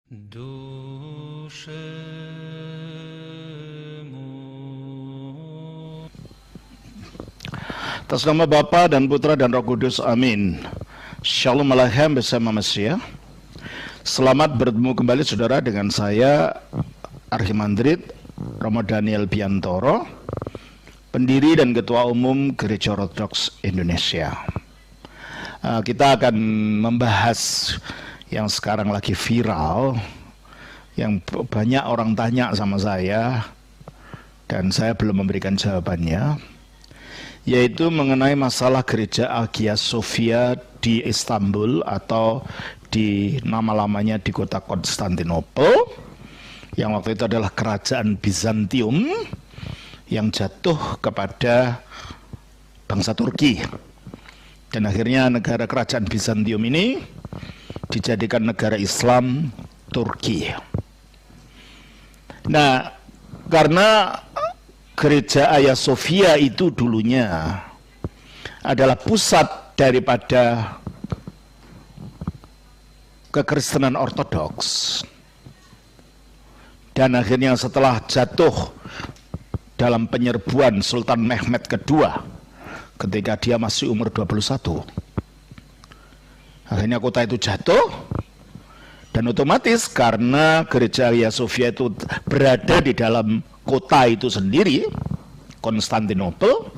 Atas nama Bapa dan Putra dan Roh Kudus, amin. Shalom Aleichem bersama Mesia. Selamat bertemu kembali saudara dengan saya Archimandrit Romo Daniel Biantoro, pendiri dan Ketua Umum Gereja Ortodoks Indonesia. Kita akan membahas yang sekarang lagi viral, yang banyak orang tanya sama saya dan saya belum memberikan jawabannya, yaitu mengenai masalah gereja Hagia Sophia di Istanbul atau di nama-lamanya di kota Konstantinopel, yang waktu itu adalah kerajaan Bizantium yang jatuh kepada bangsa Turki. Dan akhirnya negara kerajaan Bizantium ini dijadikan negara Islam Turki. Nah, karena gereja Hagia Sophia itu dulunya adalah pusat daripada kekristenan Ortodoks, dan akhirnya setelah jatuh dalam penyerbuan Sultan Mehmed II ketika dia masih umur 21, akhirnya kota itu jatuh. Dan otomatis karena gereja Hagia Sophia itu berada di dalam kota itu sendiri, Konstantinopel,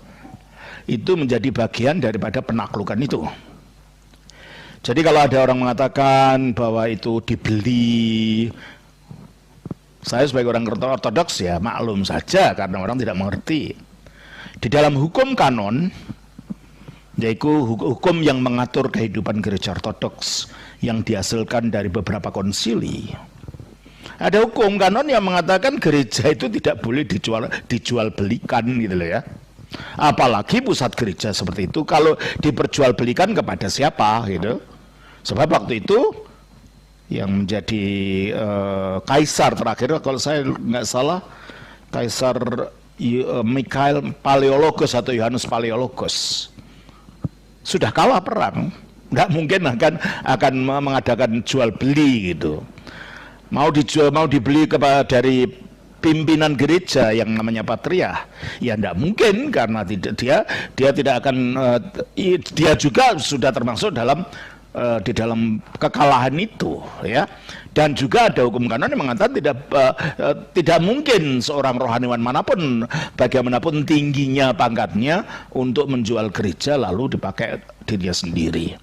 itu menjadi bagian daripada penaklukan itu. Jadi kalau ada orang mengatakan bahwa itu dibeli, saya sebagai orang Ortodoks ya maklum saja karena orang tidak mengerti. Di dalam hukum kanon, yaitu hukum yang mengatur kehidupan gereja Ortodoks yang dihasilkan dari beberapa konsili, ada hukum kanon yang mengatakan gereja itu tidak boleh dijual belikan gitu loh ya. Apalagi pusat gereja seperti itu kalau diperjualbelikan kepada siapa gitu. Sebab waktu itu yang menjadi kaisar terakhir, kalau saya nggak salah, Kaisar Mikhail Paleologos atau Yohanes Paleologos, sudah kalah perang, nggak mungkin akan mengadakan jual beli gitu. Mau dibeli dari pimpinan gereja yang namanya patriark, ya nggak mungkin, karena dia tidak akan, dia juga sudah termasuk di dalam kekalahan itu ya. Dan juga ada hukum kanon yang mengatakan tidak mungkin seorang rohaniwan manapun, bagaimanapun tingginya pangkatnya, untuk menjual gereja lalu dipakai dirinya sendiri,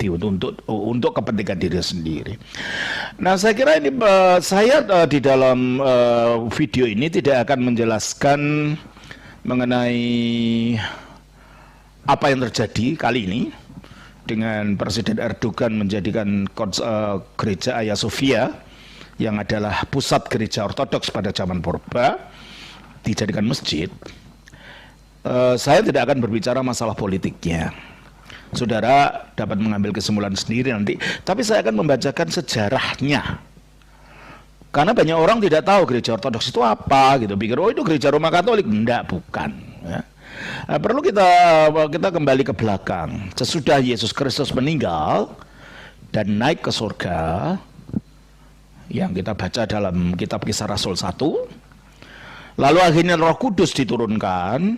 untuk kepentingan diri sendiri. Nah, saya kira ini saya di dalam video ini tidak akan menjelaskan mengenai apa yang terjadi kali ini dengan Presiden Erdogan menjadikan gereja Hagia Sophia, yang adalah pusat gereja Ortodoks pada zaman purba, dijadikan masjid. Saya tidak akan berbicara masalah politiknya. Saudara dapat mengambil kesimpulan sendiri nanti. Tapi saya akan membacakan sejarahnya. Karena banyak orang tidak tahu gereja Ortodoks itu apa gitu. Pikir, oh itu gereja Roma Katolik. Enggak, bukan ya. Perlu kita kembali ke belakang. Sesudah Yesus Kristus meninggal dan naik ke surga, yang kita baca dalam kitab Kisah Rasul 1, lalu akhirnya Roh Kudus diturunkan,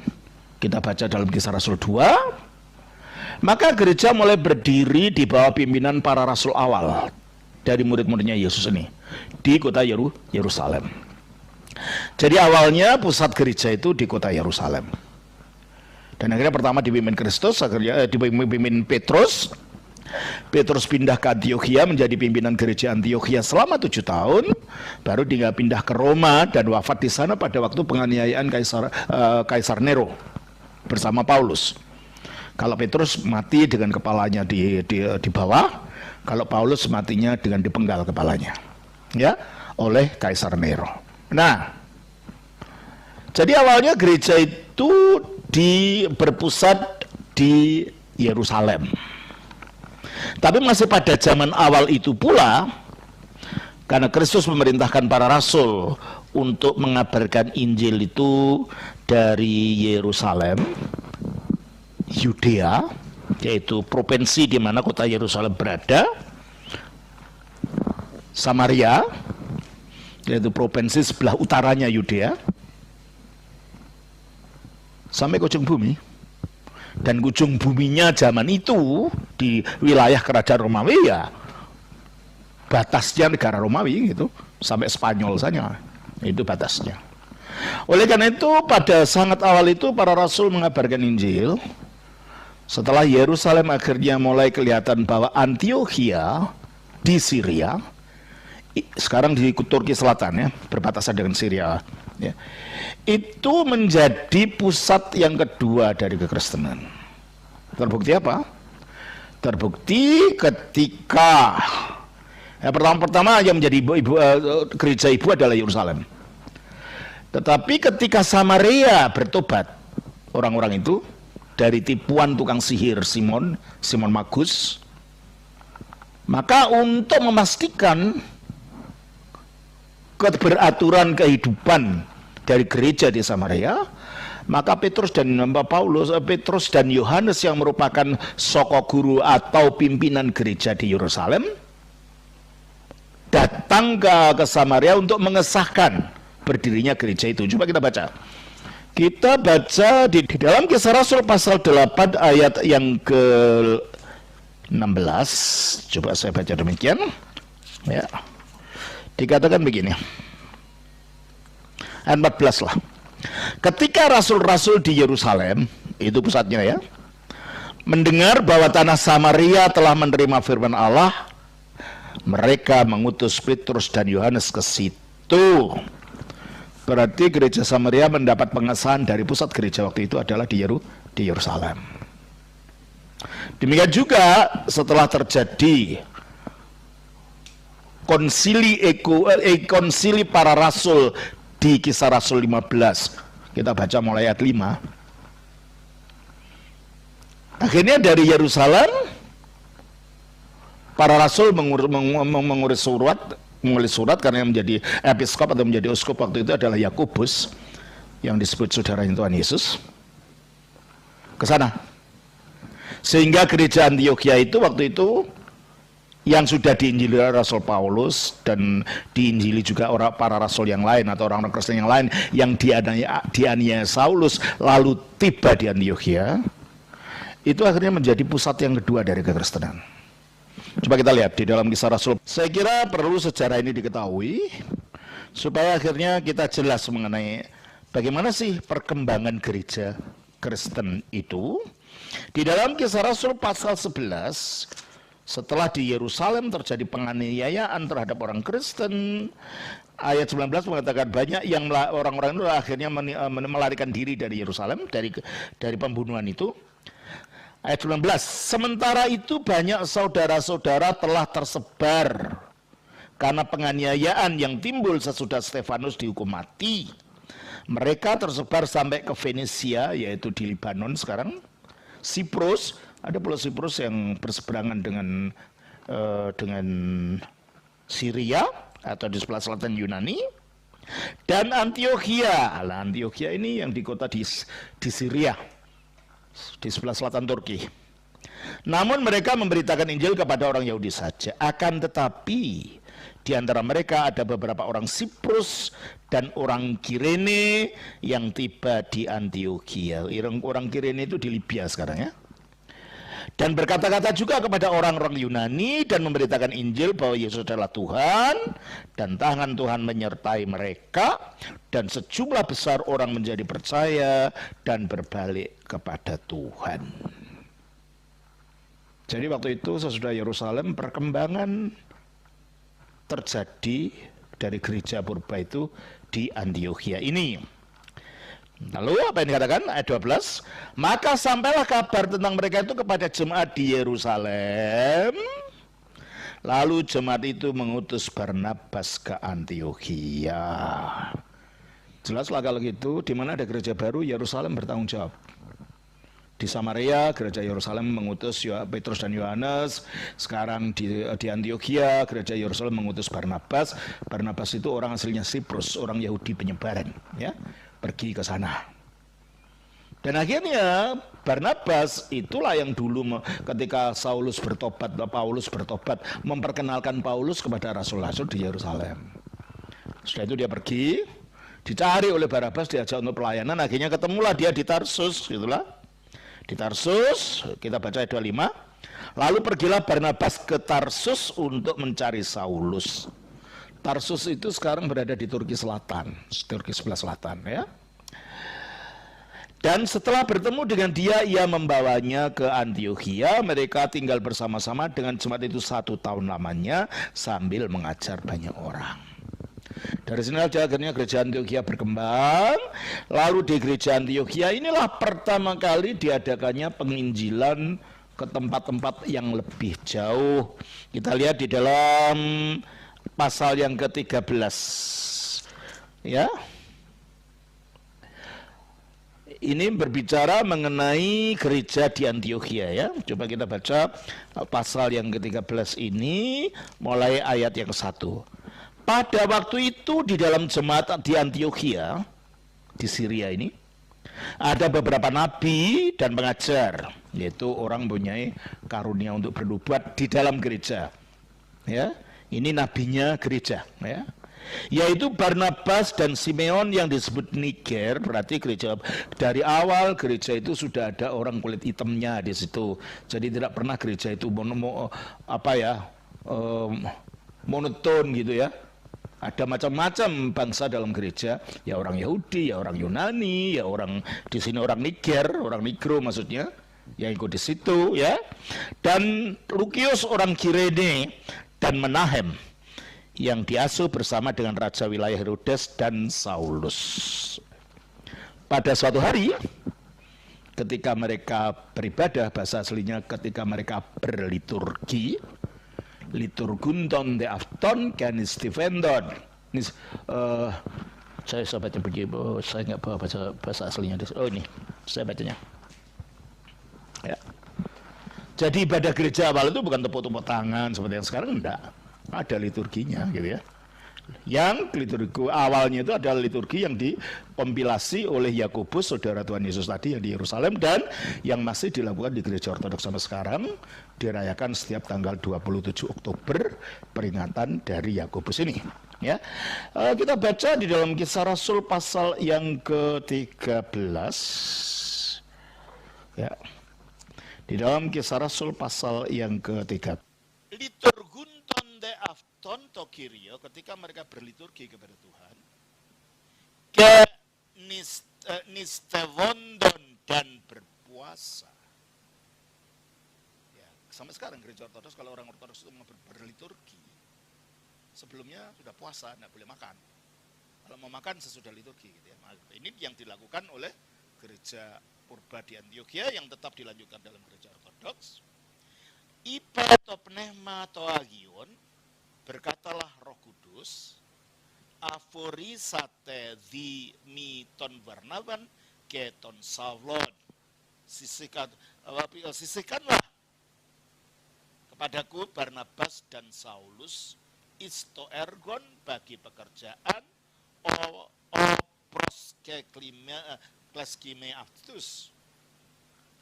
kita baca dalam Kisah Rasul 2, maka gereja mulai berdiri di bawah pimpinan para rasul awal dari murid-muridnya Yesus ini di kota Yerusalem. Jadi awalnya pusat gereja itu di kota Yerusalem. Dan akhirnya pertama dipimpin Kristus, akhirnya dipimpin Petrus. Petrus pindah ke Antiokhia menjadi pimpinan gereja Antiokhia selama 7 tahun, baru dia pindah ke Roma dan wafat di sana pada waktu penganiayaan Kaisar Nero bersama Paulus. Kalau Petrus mati dengan kepalanya di bawah, kalau Paulus matinya dengan dipenggal kepalanya, ya, oleh Kaisar Nero. Nah, jadi awalnya gereja itu berpusat di Yerusalem. Tapi masih pada zaman awal itu pula, karena Kristus memerintahkan para rasul untuk mengabarkan Injil itu dari Yerusalem, Yudea, yaitu provinsi di mana kota Yerusalem berada, Samaria, yaitu provinsi sebelah utaranya Yudea, sampai ke ujung bumi. Dan ujung buminya zaman itu di wilayah kerajaan Romawi ya batasnya negara Romawi gitu, sampai Spanyol saja itu batasnya. Oleh karena itu pada sangat awal itu para rasul mengabarkan Injil. Setelah Yerusalem akhirnya mulai kelihatan bahwa Antiokhia di Syria, sekarang di Turki Selatan ya, berbatasan dengan Syria ya, itu menjadi pusat yang kedua dari kekristenan. Terbukti apa? Terbukti ketika pertama yang menjadi gereja ibu adalah Yerusalem. Tetapi ketika Samaria bertobat, orang-orang itu dari tipuan tukang sihir Simon Magus, maka untuk memastikan keberaturan kehidupan dari gereja di Samaria, maka Petrus dan Yohanes yang merupakan soko guru atau pimpinan gereja di Yerusalem datang ke Samaria untuk mengesahkan berdirinya gereja itu. Coba kita baca. Kita baca di dalam Kisah Rasul pasal 8 ayat yang ke-16. Coba saya baca demikian. Ya. Dikatakan begini. Ayat 14 lah. Ketika rasul-rasul di Yerusalem, itu pusatnya ya, mendengar bahwa tanah Samaria telah menerima firman Allah, mereka mengutus Petrus dan Yohanes ke situ. Berarti gereja Samaria mendapat pengesahan dari pusat gereja waktu itu adalah di Yerusalem. Demikian juga setelah terjadi konsili para rasul di Kisah Rasul 15. Kita baca mulai ayat 5. Akhirnya dari Yerusalem para rasul mengulis surat karena yang menjadi episkop atau menjadi uskup waktu itu adalah Yakobus yang disebut saudaranya Tuhan Yesus ke sana. Sehingga gereja Antiokhia itu waktu itu yang sudah diinjili Rasul Paulus dan diinjili juga para rasul yang lain atau orang-orang Kristen yang lain yang dianiaya Saulus lalu tiba di Antiokhia, itu akhirnya menjadi pusat yang kedua dari kekristenan. Coba kita lihat di dalam Kisah Rasul. Saya kira perlu sejarah ini diketahui supaya akhirnya kita jelas mengenai bagaimana sih perkembangan gereja Kristen itu. Di dalam Kisah Rasul pasal 11, setelah di Yerusalem terjadi penganiayaan terhadap orang Kristen, ayat 19 mengatakan banyak yang orang-orang itu akhirnya melarikan diri dari Yerusalem, dari pembunuhan itu. Ayat 19, sementara itu banyak saudara-saudara telah tersebar karena penganiayaan yang timbul sesudah Stefanus dihukum mati. Mereka tersebar sampai ke Venesia, yaitu di Libanon sekarang, Siprus. Ada pulau Siprus yang berseberangan dengan Syria atau di sebelah selatan Yunani, dan Antiokhia. Nah, Antiokhia ini yang di kota di Syria, di sebelah selatan Turki. Namun mereka memberitakan Injil kepada orang Yahudi saja. Akan tetapi di antara mereka ada beberapa orang Siprus dan orang Kirene yang tiba di Antiokhia. Orang Kirene itu di Libya sekarang ya. Dan berkata-kata juga kepada orang-orang Yunani dan memberitakan Injil bahwa Yesus adalah Tuhan, dan tangan Tuhan menyertai mereka, dan sejumlah besar orang menjadi percaya dan berbalik kepada Tuhan. Jadi waktu itu sesudah Yerusalem perkembangan terjadi dari gereja purba itu di Antiokhia ini. Lalu apa yang dikatakan ayat 12? Maka sampailah kabar tentang mereka itu kepada jemaat di Yerusalem. Lalu jemaat itu mengutus Barnabas ke Antiokhia. Jelaslah kalau gitu, di mana ada gereja baru, Yerusalem bertanggung jawab. Di Samaria, gereja Yerusalem mengutus Petrus dan Yohanes. Sekarang di Antiokhia, gereja Yerusalem mengutus Barnabas. Barnabas itu orang aslinya Siprus, orang Yahudi penyebaran, ya, pergi ke sana. Dan akhirnya Barnabas itulah yang dulu ketika Paulus bertobat memperkenalkan Paulus kepada rasul-rasul di Yerusalem. Setelah itu dia pergi, dicari oleh Barnabas, diajak untuk pelayanan, akhirnya ketemulah dia di Tarsus, gitulah. Di Tarsus, kita baca ayat 25. Lalu pergilah Barnabas ke Tarsus untuk mencari Saulus. Tarsus itu sekarang berada di Turki Selatan, Turki sebelah selatan ya. Dan setelah bertemu dengan dia, ia membawanya ke Antiokhia. Mereka tinggal bersama-sama dengan jemaat itu 1 tahun lamanya sambil mengajar banyak orang. Dari sini akhirnya gereja Antiokhia berkembang. Lalu di gereja Antiokhia inilah pertama kali diadakannya penginjilan ke tempat-tempat yang lebih jauh. Kita lihat di dalam pasal yang ke-13. Ya. Ini berbicara mengenai gereja di Antiokhia ya. Coba kita baca pasal yang ke-13 ini mulai ayat yang 1. Pada waktu itu di dalam jemaat di Antiokhia di Syria ini ada beberapa nabi dan pengajar, yaitu orang mempunyai karunia untuk bernubuat di dalam gereja. Ya, ini nabinya gereja ya. Yaitu Barnabas dan Simeon yang disebut Niger. Berarti gereja dari awal gereja itu sudah ada orang kulit hitamnya di situ. Jadi tidak pernah gereja itu monoton gitu ya. Ada macam-macam bangsa dalam gereja. Ya orang Yahudi, ya orang Yunani, ya orang di sini orang Niger, orang Nigro maksudnya, yang ikut di situ ya. Dan Lukius orang Kirene dan Menahem yang diasuh bersama dengan Raja wilayah Herodes dan Saulus. Pada suatu hari, ketika mereka beribadah, bahasa aslinya ketika mereka berliturgi, liturgunton de afton canistifendon. Ini saya baca begitu, saya nggak bawa bahasa aslinya. Oh ini, saya bacanya. Ya. Jadi ibadah gereja awal itu bukan tepuk-tepuk tangan seperti yang sekarang, enggak. Ada liturginya gitu ya. Yang liturgi awalnya itu adalah liturgi yang dikompilasi oleh Yakobus, saudara Tuhan Yesus tadi yang di Yerusalem, dan yang masih dilakukan di gereja ortodoks sampai sekarang, dirayakan setiap tanggal 27 Oktober, peringatan dari Yakobus ini ya. Kita baca di dalam Kisah Rasul pasal yang ke-13 ya. Di dalam Kisah Rasul pasal yang ke-13, liturgunton de afton to Kyrio, ketika mereka berliturgi kepada Tuhan, ke nistevondon dan berpuasa. Ya, sampai sekarang gereja ortodoks, kalau orang ortodoks itu mau berliturgi, sebelumnya sudah puasa, tidak boleh makan. Kalau mau makan sesudah liturgi gitu ya. Ini yang dilakukan oleh gereja purba di Antiokhia yang tetap dilanjutkan dalam gereja ortodoks. Ipeto pnehma toagion, berkatalah Roh Kudus, aforisate di miton Barnaban keton Saulon, sisihkanlah kepadaku Barnabas dan Saulus isto ergon bagi pekerjaan kleskime aftus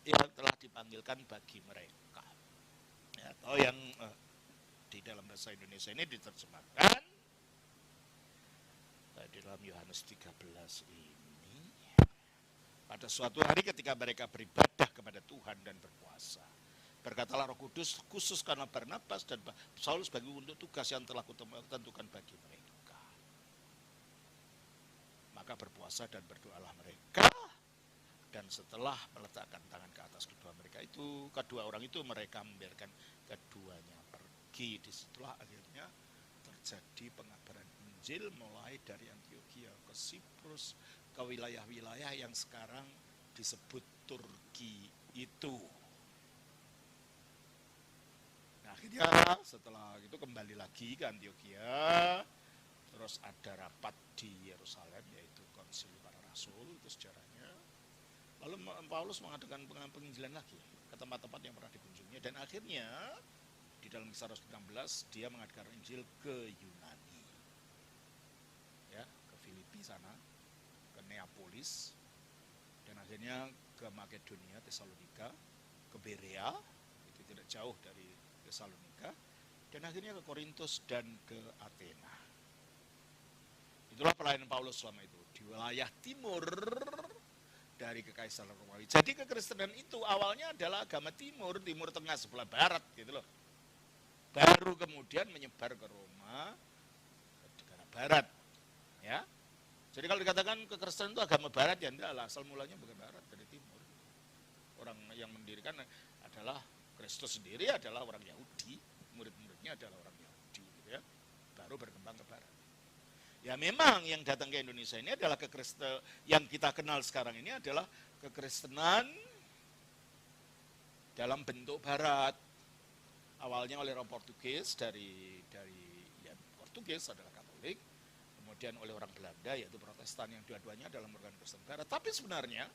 yang telah dipanggilkan bagi mereka. Ya, atau yang di dalam bahasa Indonesia ini diterjemahkan di dalam Yohanes 13 ini, pada suatu hari ketika mereka beribadah kepada Tuhan dan berpuasa, berkatalah Roh Kudus, khusus karena Barnabas dan Saulus bagi untuk tugas yang telah kutentukan bagi mereka. Maka berpuasa dan berdoalah mereka, dan setelah meletakkan tangan ke atas kedua mereka itu, kedua orang itu, mereka membiarkan keduanya pergi. Disitulah akhirnya terjadi pengabaran Injil mulai dari Antiokhia ke Siprus, ke wilayah-wilayah yang sekarang disebut Turki itu. Nah, akhirnya setelah itu kembali lagi ke Antiokhia, terus ada rapat di Yerusalem, yaitu Konsil Para Rasul, itu sejarahnya. Lalu Paulus mengadakan penginjilan lagi ke tempat-tempat yang pernah dikunjunginya, dan akhirnya di dalam Kisah Rasul 16 dia mengadakan Injil ke Yunani, ya, ke Filipi sana, ke Neapolis, Dan akhirnya ke Makedonia, Tesalonika, ke Berea, itu tidak jauh dari Tesalonika, dan akhirnya ke Korintus dan ke Athena. Itulah pelayanan Paulus selama itu di wilayah timur dari Kekaisaran Romawi. Jadi kekristenan itu awalnya adalah agama timur, timur tengah sebelah barat gitu loh. Baru kemudian menyebar ke Roma, ke negara barat. Ya. Jadi kalau dikatakan kekristenan itu agama barat, ya enggak lah, asal mulanya bukan barat, dari timur. Orang yang mendirikan adalah Kristus sendiri adalah orang Yahudi, murid-muridnya adalah orang Yahudi gitu ya. Baru berkembang ke barat. Ya memang yang datang ke Indonesia ini adalah kekristenan yang kita kenal sekarang ini adalah kekristenan dalam bentuk barat. Awalnya oleh orang Portugis dari ya, Portugis adalah Katolik, kemudian oleh orang Belanda yaitu Protestan, yang dua-duanya adalah merupakan Kristen barat. Tapi sebenarnya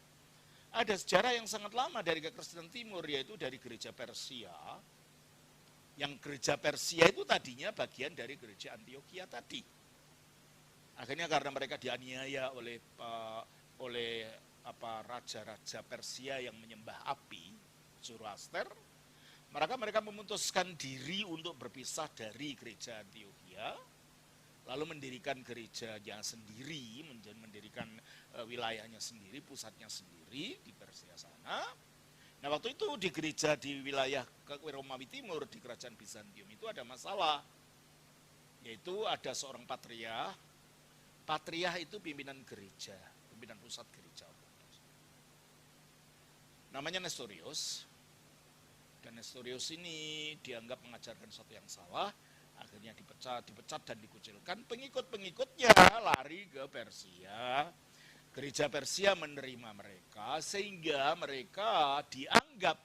ada sejarah yang sangat lama dari kekristenan timur, yaitu dari gereja Persia. Yang gereja Persia itu tadinya bagian dari gereja Antioquia tadi. Akhirnya karena mereka dianiaya oleh raja-raja Persia yang menyembah api, Zoroaster, maka mereka memutuskan diri untuk berpisah dari gereja Antioquia, lalu mendirikan gerejanya sendiri, mendirikan wilayahnya sendiri, pusatnya sendiri di Persia sana. Nah waktu itu di gereja di wilayah Romawi Timur, di kerajaan Bizantium itu ada masalah, yaitu ada seorang patriarh. Patriarh itu pimpinan gereja, pimpinan pusat gereja. Namanya Nestorius. Dan Nestorius ini dianggap mengajarkan sesuatu yang salah, akhirnya dipecat dan dikucilkan. Pengikut-pengikutnya lari ke Persia. Gereja Persia menerima mereka, sehingga mereka dianggap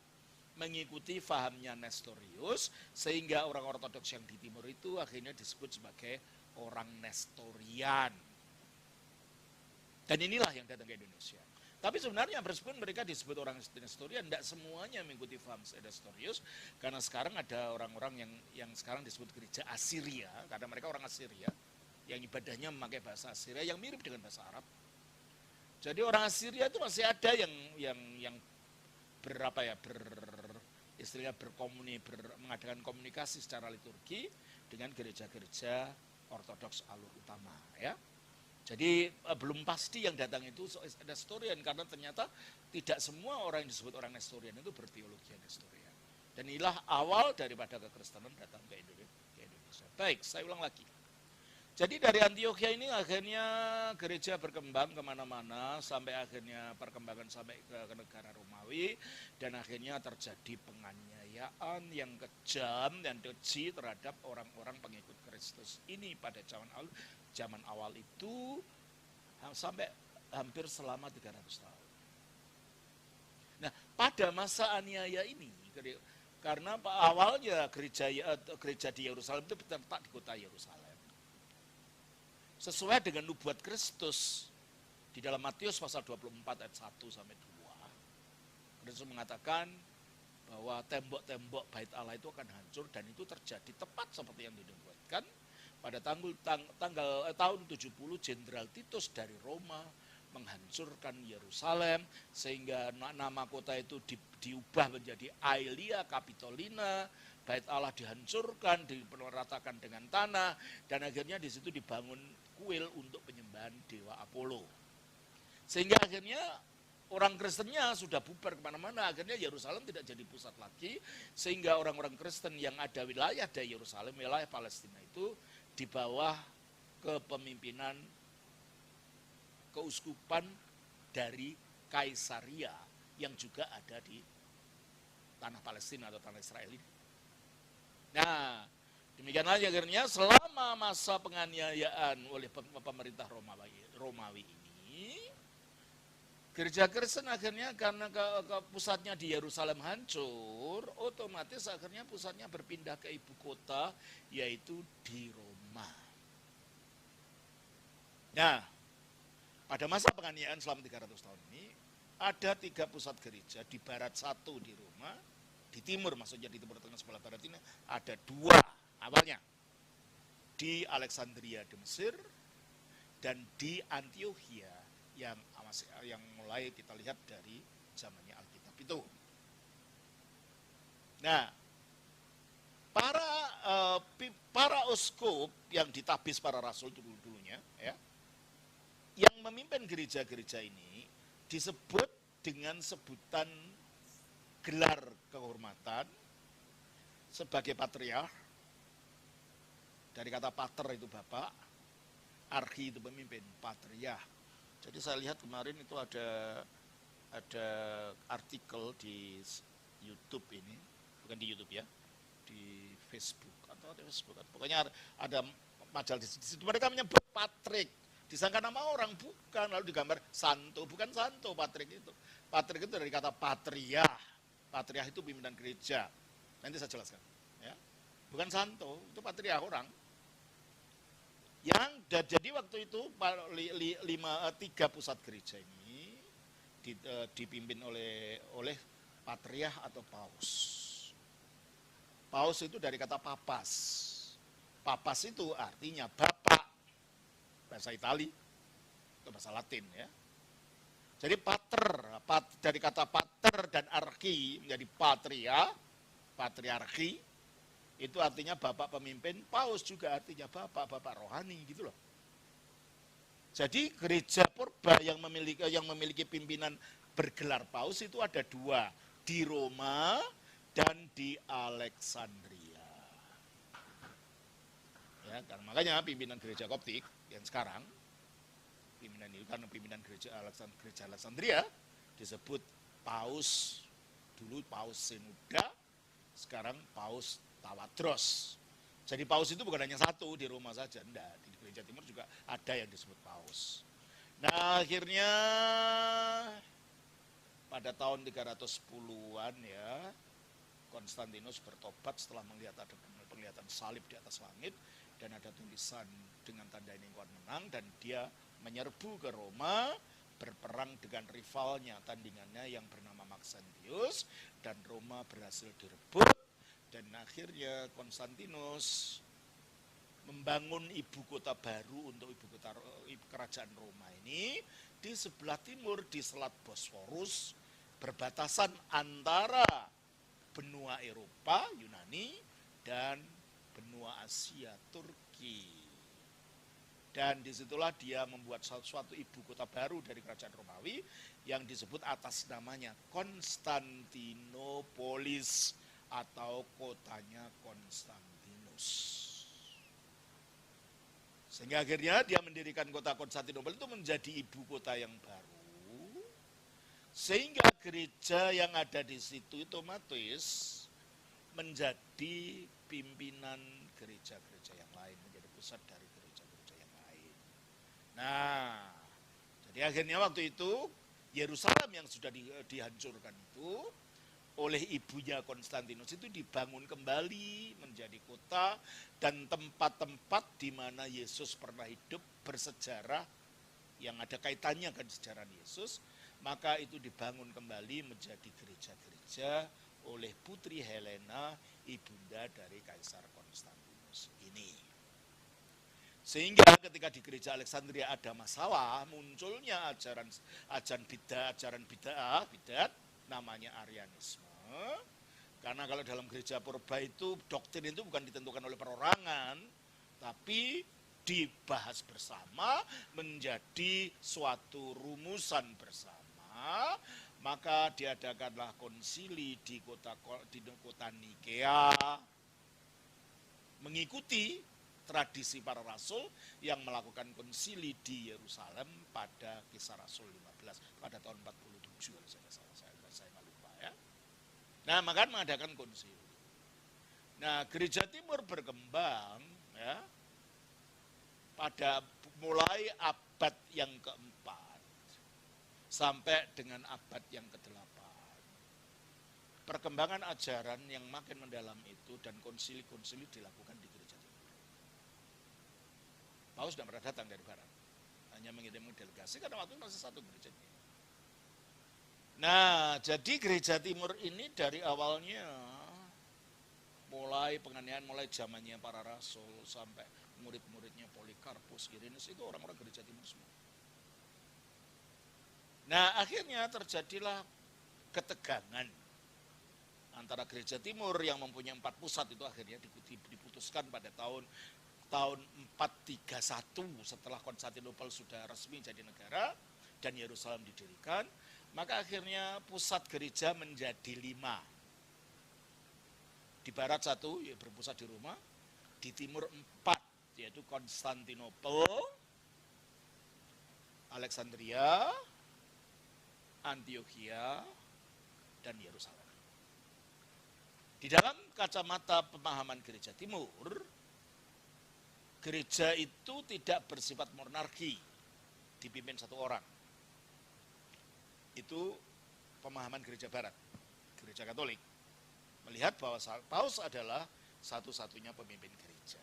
mengikuti fahamnya Nestorius, sehingga orang Ortodoks yang di timur itu akhirnya disebut sebagai orang Nestorian. Dan inilah yang datang ke Indonesia. Tapi sebenarnya meskipun mereka disebut orang Nestorian, tidak semuanya mengikuti faham Nestorius, karena sekarang ada orang-orang yang sekarang disebut gereja Assyria, karena mereka orang Assyria, yang ibadahnya memakai bahasa Assyria yang mirip dengan bahasa Arab. Jadi orang Assyria itu masih ada yang mengadakan komunikasi secara liturgi dengan gereja-gereja Ortodoks alur utama, ya. Jadi belum pasti yang datang itu Nestorian, karena ternyata tidak semua orang yang disebut orang Nestorian itu berteologi Nestorian. Dan inilah awal daripada kekristenan datang ke Indonesia. Baik, saya ulang lagi. Jadi dari Antioquia ini akhirnya gereja berkembang kemana-mana, sampai akhirnya perkembangan sampai ke negara Romawi, dan akhirnya terjadi penganiayaan yang kejam dan keji terhadap orang-orang pengikut Kristus ini pada zaman awal itu sampai hampir selama 300 tahun. Nah, pada masa aniaya ini, karena awalnya gereja di Yerusalem itu terletak di kota Yerusalem. Sesuai dengan nubuat Kristus di dalam Matius pasal 24 ayat 1 sampai 2. Kristus mengatakan bahwa tembok-tembok bait Allah itu akan hancur, dan itu terjadi tepat seperti yang dinubuatkan. Pada tahun 70 Jenderal Titus dari Roma menghancurkan Yerusalem, sehingga nama kota itu diubah menjadi Aelia Capitolina. Bait Allah dihancurkan, diperratakan dengan tanah, dan akhirnya di situ dibangun kuil untuk penyembahan dewa Apollo. Sehingga akhirnya orang Kristennya sudah bubar kemana-mana, akhirnya Yerusalem tidak jadi pusat lagi, sehingga orang-orang Kristen yang ada wilayah dari Yerusalem, wilayah Palestina itu di bawah kepemimpinan keuskupan dari Kaisaria yang juga ada di tanah Palestina atau tanah Israel ini. Nah, demikianlah akhirnya selama masa penganiayaan oleh pemerintah Romawi ini, gereja Kristen akhirnya karena ke pusatnya di Yerusalem hancur, otomatis akhirnya pusatnya berpindah ke ibu kota, yaitu di Roma. Nah, pada masa penganiayaan selama 300 tahun ini, ada 3 pusat gereja, di barat 1 di Roma, di timur, maksudnya di timur tengah sebelah barat ini ada 2 awalnya, di Alexandria di Mesir, dan di Antioquia yang yang mulai kita lihat dari zamannya Alkitab itu. Nah, para uskup yang ditapis para rasul dulunya, ya, yang memimpin gereja-gereja ini disebut dengan sebutan gelar kehormatan sebagai patriark. Dari kata pater itu bapak, arki itu pemimpin, patriark. Jadi saya lihat kemarin itu ada artikel di YouTube ini, bukan di YouTube ya, di Facebook atau di Facebook. Pokoknya ada majalah di situ. Mereka menyebut Patrik, disangka nama orang, bukan. Lalu digambar santo, bukan santo Patrik itu. Patrik itu dari kata patria. Patria itu pimpinan gereja. Nanti saya jelaskan. Ya. Bukan santo, itu patria orang. Yang jadi waktu itu 3 pusat gereja ini dipimpin oleh patriark atau paus. Paus itu dari kata papas. Papas itu artinya bapak, bahasa Itali atau bahasa Latin ya. Jadi dari kata pater dan arki menjadi patria, patriarki. Itu artinya bapak pemimpin, paus juga artinya bapak rohani gitu loh. Jadi gereja purba yang memiliki pimpinan bergelar paus itu ada 2, di Roma dan di Alexandria. Ya, kan makanya pimpinan gereja Koptik yang sekarang pimpinan itu karena pimpinan gereja Alexandria disebut paus, dulu paus Senoda, sekarang paus Tawadros. Jadi paus itu bukan hanya 1 di Roma saja, enggak, di gereja timur juga ada yang disebut paus. Nah, akhirnya pada tahun 310-an ya, Konstantinus bertobat setelah melihat ada penglihatan salib di atas langit dan ada tulisan dengan tanda ini engkau menang, dan dia menyerbu ke Roma, berperang dengan rivalnya, tandingannya yang bernama Maxentius, dan Roma berhasil direbut. Dan akhirnya Konstantinus membangun ibu kota baru untuk ibu kerajaan Roma ini di sebelah timur di Selat Bosforus, berbatasan antara benua Eropa, Yunani, dan benua Asia, Turki. Dan disitulah dia membuat suatu ibu kota baru dari kerajaan Romawi yang disebut atas namanya Konstantinopolis, atau kotanya Konstantinus. Sehingga akhirnya dia mendirikan kota Konstantinopel itu menjadi ibu kota yang baru. Sehingga gereja yang ada di situ otomatis menjadi pimpinan gereja-gereja yang lain, menjadi pusat dari gereja-gereja yang lain. Nah, jadi akhirnya waktu itu Yerusalem yang sudah dihancurkan itu oleh ibunya Konstantinus itu dibangun kembali menjadi kota dan tempat-tempat di mana Yesus pernah hidup bersejarah yang ada kaitannya dengan sejarah Yesus, maka itu dibangun kembali menjadi gereja-gereja oleh Putri Helena, ibunda dari Kaisar Konstantinus ini. Sehingga ketika di gereja Alexandria ada masalah, munculnya ajaran bidat namanya Arianisme. Karena kalau dalam gereja purba itu doktrin itu bukan ditentukan oleh perorangan, tapi dibahas bersama menjadi suatu rumusan bersama. Maka diadakanlah konsili di kota Nikea, mengikuti tradisi para rasul yang melakukan konsili di Yerusalem pada Kisah Rasul 15 pada tahun 47 kalau saya nggak lupa ya. Nah, maka mengadakan konsili. Nah, gereja timur berkembang ya pada mulai abad yang keempat sampai dengan abad yang ke-8. Perkembangan ajaran yang makin mendalam itu dan konsili-konsili dilakukan di gereja timur. Paus tidak pernah datang dari barat, hanya mengirim delegasi karena waktu itu masih satu gerejanya. Nah, jadi gereja timur ini dari awalnya mulai penganiayaan, mulai zamannya para rasul sampai murid-muridnya Polikarpus, Irenaeus itu orang-orang gereja timur semua. Nah, akhirnya terjadilah ketegangan antara gereja timur yang mempunyai 4 pusat itu akhirnya diputuskan pada tahun 431 setelah Konstantinopel sudah resmi jadi negara dan Yerusalem didirikan, maka akhirnya pusat gereja menjadi 5. Di barat 1 berpusat di Roma, di timur 4 yaitu Konstantinopel, Alexandria, Antioquia, dan Yerusalem. Di dalam kacamata pemahaman gereja timur, gereja itu tidak bersifat monarki, dipimpin satu orang. Itu pemahaman gereja barat, gereja Katolik. Melihat bahwa paus adalah satu-satunya pemimpin gereja.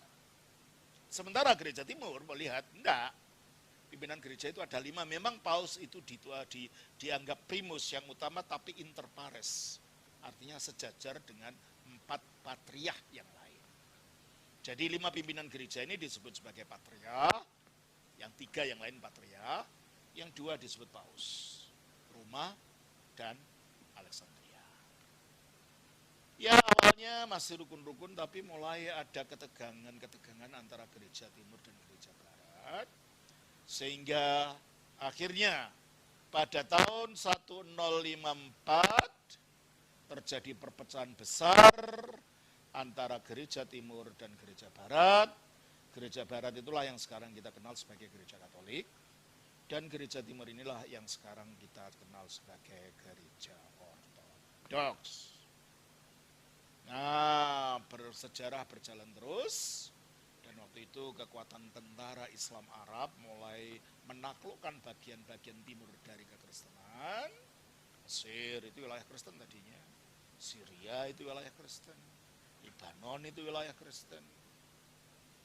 Sementara gereja timur melihat, enggak, pimpinan gereja itu ada 5. Memang paus itu dianggap primus yang utama, tapi inter pares. Artinya sejajar dengan 4 patriark yang lain. Jadi 5 pimpinan gereja ini disebut sebagai patriark, yang 3 yang lain patriark, yang 2 disebut paus, Roma dan Alexandria. Ya awalnya masih rukun-rukun, tapi mulai ada ketegangan antara gereja timur dan gereja barat. Sehingga akhirnya pada tahun 1054 terjadi perpecahan besar antara gereja timur dan gereja barat. Gereja barat itulah yang sekarang kita kenal sebagai gereja Katolik, dan gereja timur inilah yang sekarang kita kenal sebagai gereja Ortodoks. Nah, bersejarah berjalan terus. Dan waktu itu kekuatan tentara Islam Arab mulai menaklukkan bagian-bagian timur dari kekristenan. Mesir itu wilayah Kristen tadinya, Syria itu wilayah Kristen, Lebanon itu wilayah Kristen,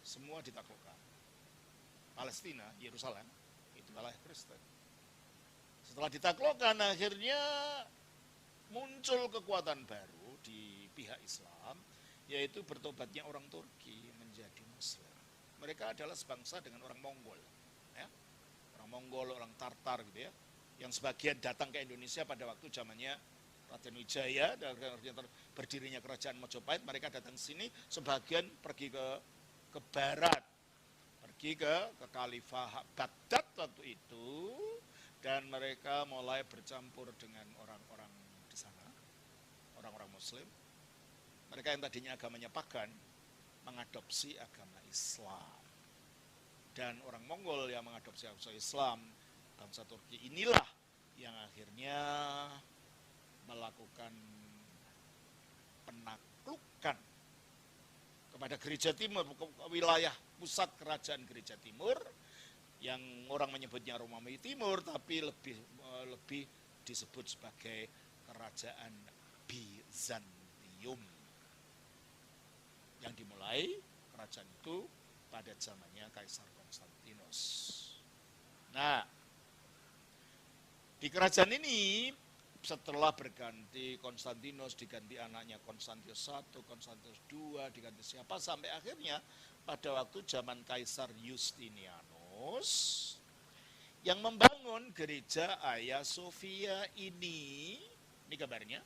semua ditaklukkan. Palestina, Yerusalem itu wilayah Kristen. Setelah ditaklukkan, akhirnya muncul kekuatan baru di pihak Islam, yaitu bertobatnya orang Turki menjadi Muslim. Mereka adalah sebangsa dengan orang Mongol, ya. Orang Mongol, orang Tartar gitu ya, yang sebagian datang ke Indonesia pada waktu zamannya Raden Wijaya, dan berdirinya kerajaan Majapahit. Mereka datang ke sini, sebagian pergi ke barat, pergi ke Khalifah Baghdad waktu itu, dan mereka mulai bercampur dengan orang-orang di sana, orang-orang Muslim. Mereka yang tadinya agamanya pagan mengadopsi agama Islam, dan orang Mongol yang mengadopsi agama Islam, bangsa Turki inilah yang akhirnya melakukan penaklukan kepada gereja timur, wilayah pusat kerajaan gereja timur, yang orang menyebutnya Romawi Timur, tapi lebih disebut sebagai kerajaan Bizantium, yang dimulai kerajaan itu pada zamannya Kaisar Konstantinus. Nah, di kerajaan ini setelah berganti Konstantinus, diganti anaknya Konstantius I, Konstantius II, diganti siapa, sampai akhirnya pada waktu zaman Kaisar Justinianus yang membangun gereja Hagia Sophia ini kabarnya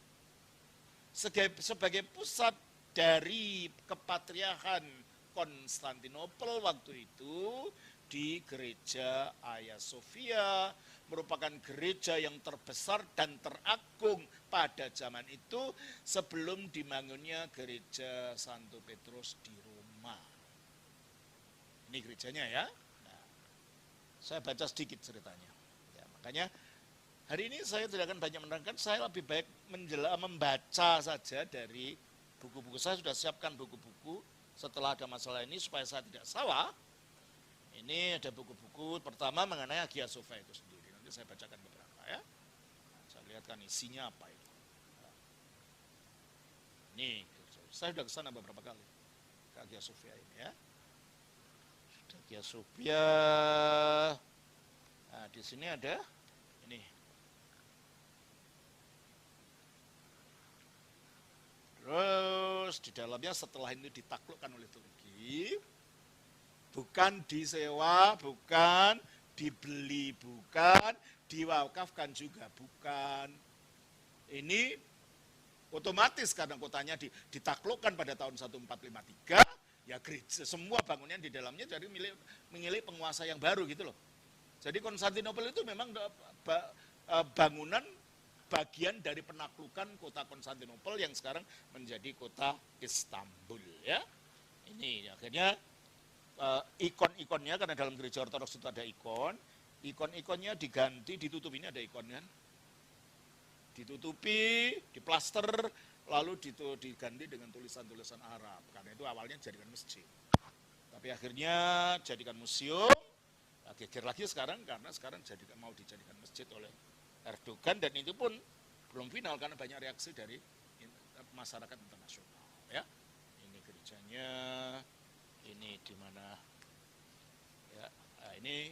sebagai pusat dari kepatriarkan Konstantinopel waktu itu. Di gereja Hagia Sophia merupakan gereja yang terbesar dan teragung pada zaman itu sebelum dibangunnya gereja Santo Petrus di Roma. Ini gerejanya ya. Nah, saya baca sedikit ceritanya. Ya, makanya hari ini saya tidak akan banyak menerangkan, saya lebih baik membaca saja dari buku-buku. Saya sudah siapkan buku-buku setelah ada masalah ini supaya saya tidak salah. Ini ada buku-buku pertama mengenai Hagia Sophia itu sendiri. Nanti saya bacakan beberapa ya. Nah, saya lihatkan isinya apa itu. Nah, ini saya sudah ke sana beberapa kali ke Hagia Sophia ini ya. Hagia Sophia. Nah, di sini ada ini. Terus di dalamnya setelah ini ditaklukkan oleh Turki, bukan disewa, bukan dibeli, bukan diwakafkan juga bukan. Ini otomatis karena kotanya ditaklukkan pada tahun 1453, ya gereja, semua bangunan di dalamnya jadi milik penguasa yang baru gitu loh. Jadi Konstantinopel itu memang bangunan bagian dari penaklukan kota Konstantinopel yang sekarang menjadi kota Istanbul ya. Ini akhirnya ikon-ikonnya, karena dalam gereja Ortodoks itu ada ikon-ikonnya diganti, ditutup, ini ada ikon kan, ditutupi, diplaster, lalu diganti dengan tulisan-tulisan Arab, karena itu awalnya jadikan masjid, tapi akhirnya jadikan museum. Geger lagi sekarang karena sekarang mau dijadikan masjid oleh Erdogan, dan itu pun belum final karena banyak reaksi dari masyarakat internasional ya. Ini gerejanya, ini di mana ya, ini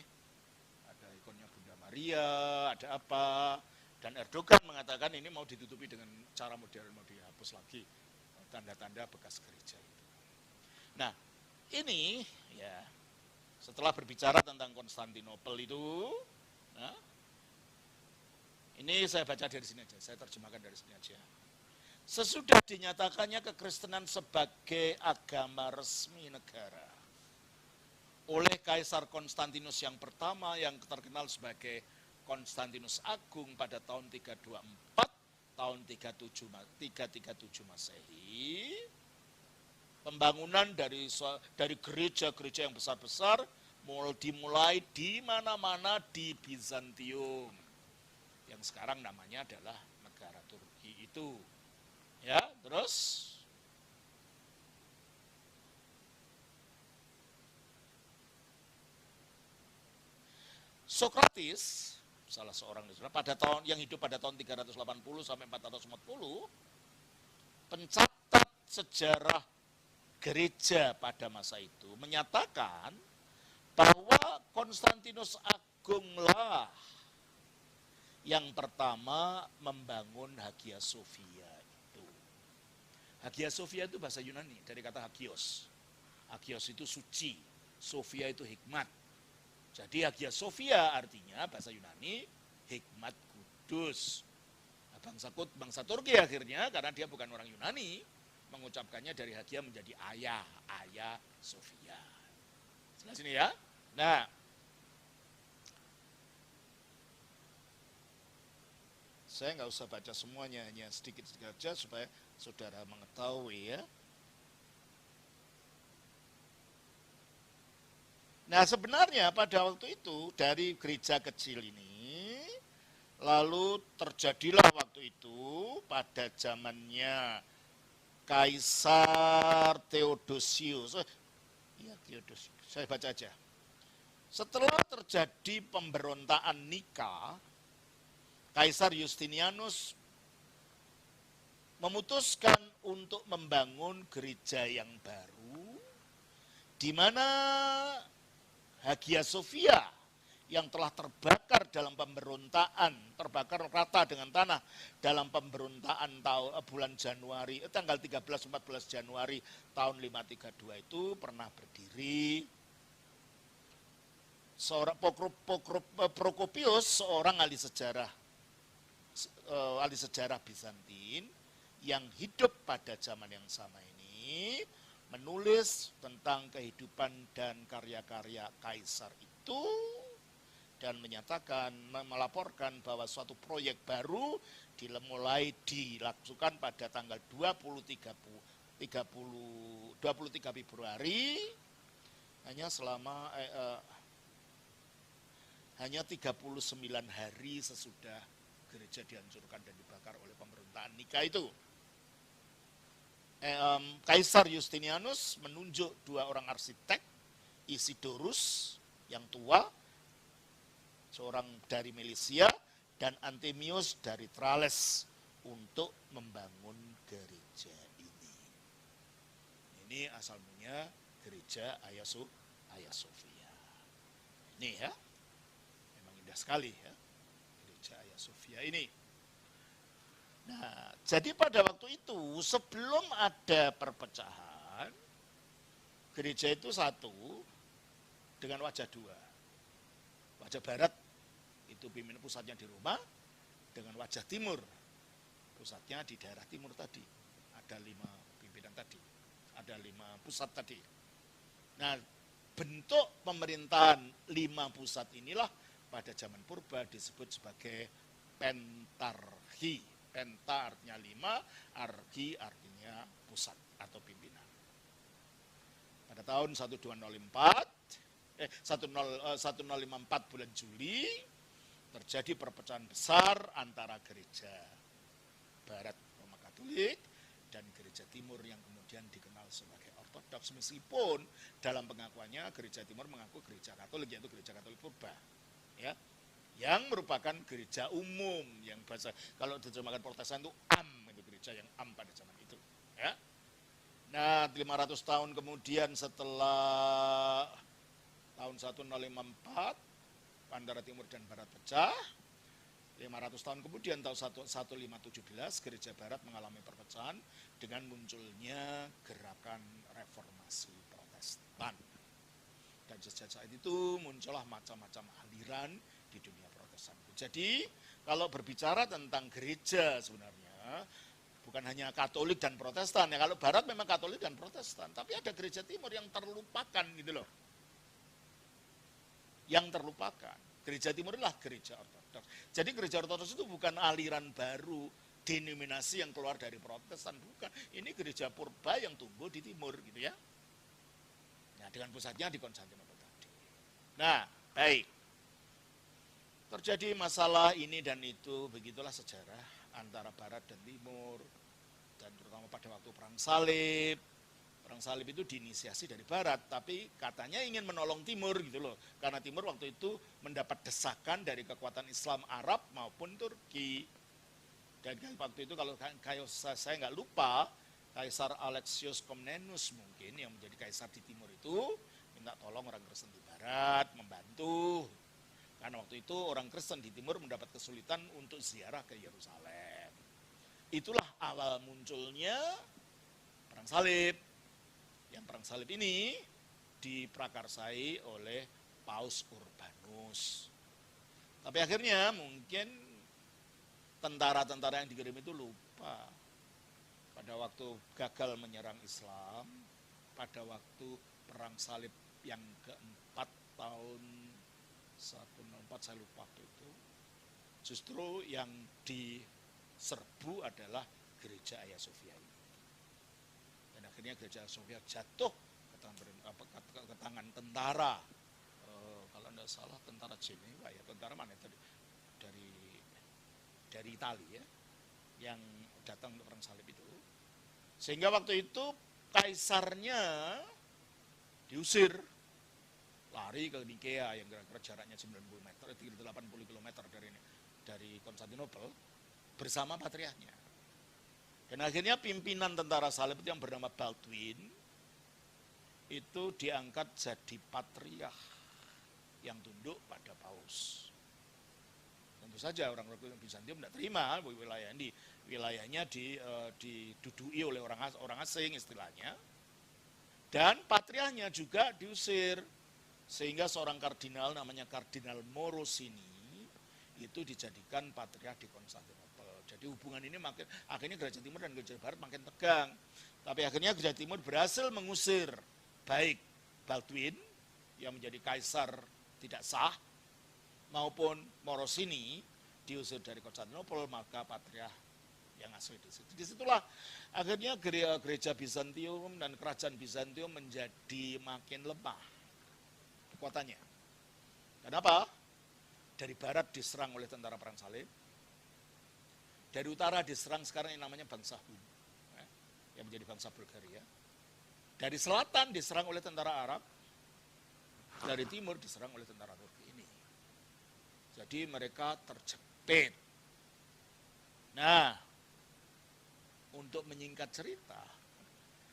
ada ikonnya Bunda Maria, ada apa, dan Erdogan mengatakan ini mau ditutupi dengan cara modern, mau dihapus lagi tanda-tanda bekas gereja itu. Nah, ini ya, setelah berbicara tentang Konstantinopel itu, nah, ini saya baca dari sini aja, saya terjemahkan dari sini aja. Sesudah dinyatakannya kekristenan sebagai agama resmi negara oleh Kaisar Konstantinus yang pertama yang terkenal sebagai Konstantinus Agung pada tahun 324, tahun 337 Masehi, pembangunan dari gereja-gereja yang besar-besar dimulai di mana-mana di Bizantium, yang sekarang namanya adalah negara Turki itu. Ya, terus Sokrates, salah seorang yang hidup pada tahun 380 sampai 440, pencatat sejarah gereja pada masa itu menyatakan bahwa Konstantinus Agunglah yang pertama membangun Hagia Sophia itu. Hagia Sophia itu bahasa Yunani, dari kata hagios. Hagios itu suci, Sophia itu hikmat. Jadi Hagia Sophia artinya bahasa Yunani hikmat kudus. Nah, bangsa Turki akhirnya, karena dia bukan orang Yunani, mengucapkannya dari Hagia menjadi Hagia Sophia. Jelas ini ya. Nah, saya nggak usah baca semuanya, hanya sedikit-sedikit saja supaya saudara mengetahui ya. Nah, sebenarnya pada waktu itu dari gereja kecil ini, lalu terjadilah waktu itu pada zamannya Kaisar Theodosius. Ya, Theodosius. Saya baca aja. Setelah terjadi pemberontakan Nika, Kaisar Justinianus memutuskan untuk membangun gereja yang baru, di mana Hagia Sophia yang telah terbakar dalam pemberontakan, terbakar rata dengan tanah dalam pemberontakan bulan Januari, tanggal 13-14 Januari tahun 532 itu pernah berdiri. Seorang Prokopius, seorang ahli sejarah Bizantin yang hidup pada zaman yang sama ini, menulis tentang kehidupan dan karya-karya kaisar itu, dan melaporkan bahwa suatu proyek baru mulai dilakukan pada tanggal 23 Februari, hanya 39 hari sesudah gereja dihancurkan dan dibakar oleh pemberontakan Nika itu. Kaisar Justinianus menunjuk dua orang arsitek, Isidorus yang tua, seorang dari Milisia, dan Antemius dari Tralles untuk membangun gereja ini. Ini asalnya gereja Hagia Sophia. Ini ya, memang indah sekali ya, gereja Hagia Sophia ini. Nah, jadi pada waktu itu sebelum ada perpecahan, gereja itu satu dengan wajah dua. Wajah barat itu pimpinan pusatnya di Roma, dengan wajah timur, pusatnya di daerah timur tadi. Ada 5 pimpinan tadi, ada 5 pusat tadi. Nah, bentuk pemerintahan 5 pusat inilah pada zaman purba disebut sebagai pentarki. Penta artinya 5, arki artinya pusat atau pimpinan. Pada tahun 1054 bulan Juli terjadi perpecahan besar antara gereja Barat Roma Katolik dan gereja Timur yang kemudian dikenal sebagai Ortodoks, meskipun dalam pengakuannya gereja Timur mengaku gereja Katolik, yaitu gereja Katolik purba, ya, yang merupakan gereja umum, yang bahasa kalau diterjemahkan Protestan itu itu gereja yang pada zaman itu, ya. Nah, 500 tahun kemudian setelah tahun 1054 antara Timur dan Barat pecah. 500 tahun kemudian tahun 1517 gereja Barat mengalami perpecahan dengan munculnya gerakan reformasi Protestan. Dan sejak saat itu muncullah macam-macam aliran di dunia Protestan. Jadi kalau berbicara tentang gereja sebenarnya bukan hanya Katolik dan Protestan, ya kalau Barat memang Katolik dan Protestan, tapi ada gereja Timur yang terlupakan gitu loh. Yang terlupakan. Gereja Timur adalah gereja Ortodoks. Jadi gereja Ortodoks itu bukan aliran baru, denominasi yang keluar dari Protestan, bukan. Ini gereja purba yang tumbuh di timur gitu ya. Nah, dengan pusatnya di Konstantinopel tadi. Nah, baik. Terjadi masalah ini dan itu, begitulah sejarah antara Barat dan Timur, dan terutama pada waktu Perang Salib. Perang Salib itu diinisiasi dari Barat, tapi katanya ingin menolong Timur gitu loh. Karena Timur waktu itu mendapat desakan dari kekuatan Islam Arab maupun Turki. Dan waktu itu kalau saya nggak lupa, Kaisar Alexios Komnenus mungkin yang menjadi kaisar di Timur itu minta tolong orang Kristen di Barat membantu. Karena waktu itu orang Kristen di Timur mendapat kesulitan untuk ziarah ke Yerusalem. Itulah awal munculnya Perang Salib. Yang Perang Salib ini diprakarsai oleh Paus Urbanus. Tapi akhirnya mungkin tentara-tentara yang dikirim itu lupa. Pada waktu gagal menyerang Islam, pada waktu Perang Salib yang keempat tahun 1004, saya lupa itu, justru yang diserbu adalah gereja Hagia Sophia ini. Dan akhirnya gereja Sofia jatuh ke tangan tentara, kalau tidak salah tentara Jenewa ya, tentara mana tadi dari Italia ya, yang datang untuk Perang Salib itu. Sehingga waktu itu kaisarnya diusir, lari ke Nikea yang kira-kira jaraknya 90 meter, 80 km dari Konstantinopel bersama patriarknya. Dan akhirnya pimpinan tentara salib yang bernama Baldwin itu diangkat jadi patriark yang tunduk pada paus. Tentu saja orang Bizantium tidak terima wilayahnya didudui oleh orang asing istilahnya. Dan patriarknya juga diusir, sehingga seorang kardinal namanya Kardinal Morosini itu dijadikan patriark di Konstantinopel. Jadi hubungan ini akhirnya gereja Timur dan gereja Barat makin tegang. Tapi akhirnya gereja Timur berhasil mengusir baik Baldwin yang menjadi kaisar tidak sah maupun Morosini diusir dari Konstantinopel, maka patriark yang asli di situ. Disitulah akhirnya gereja Bizantium dan kerajaan Bizantium menjadi makin lemah kekuatannya. Kenapa? Dari barat diserang oleh tentara Perang Salib, dari utara diserang sekarang yang namanya bangsa Hun, yang menjadi bangsa Bulgaria. Dari selatan diserang oleh tentara Arab, dari timur diserang oleh tentara Turki ini. Jadi mereka terjepit. Nah, untuk menyingkat cerita,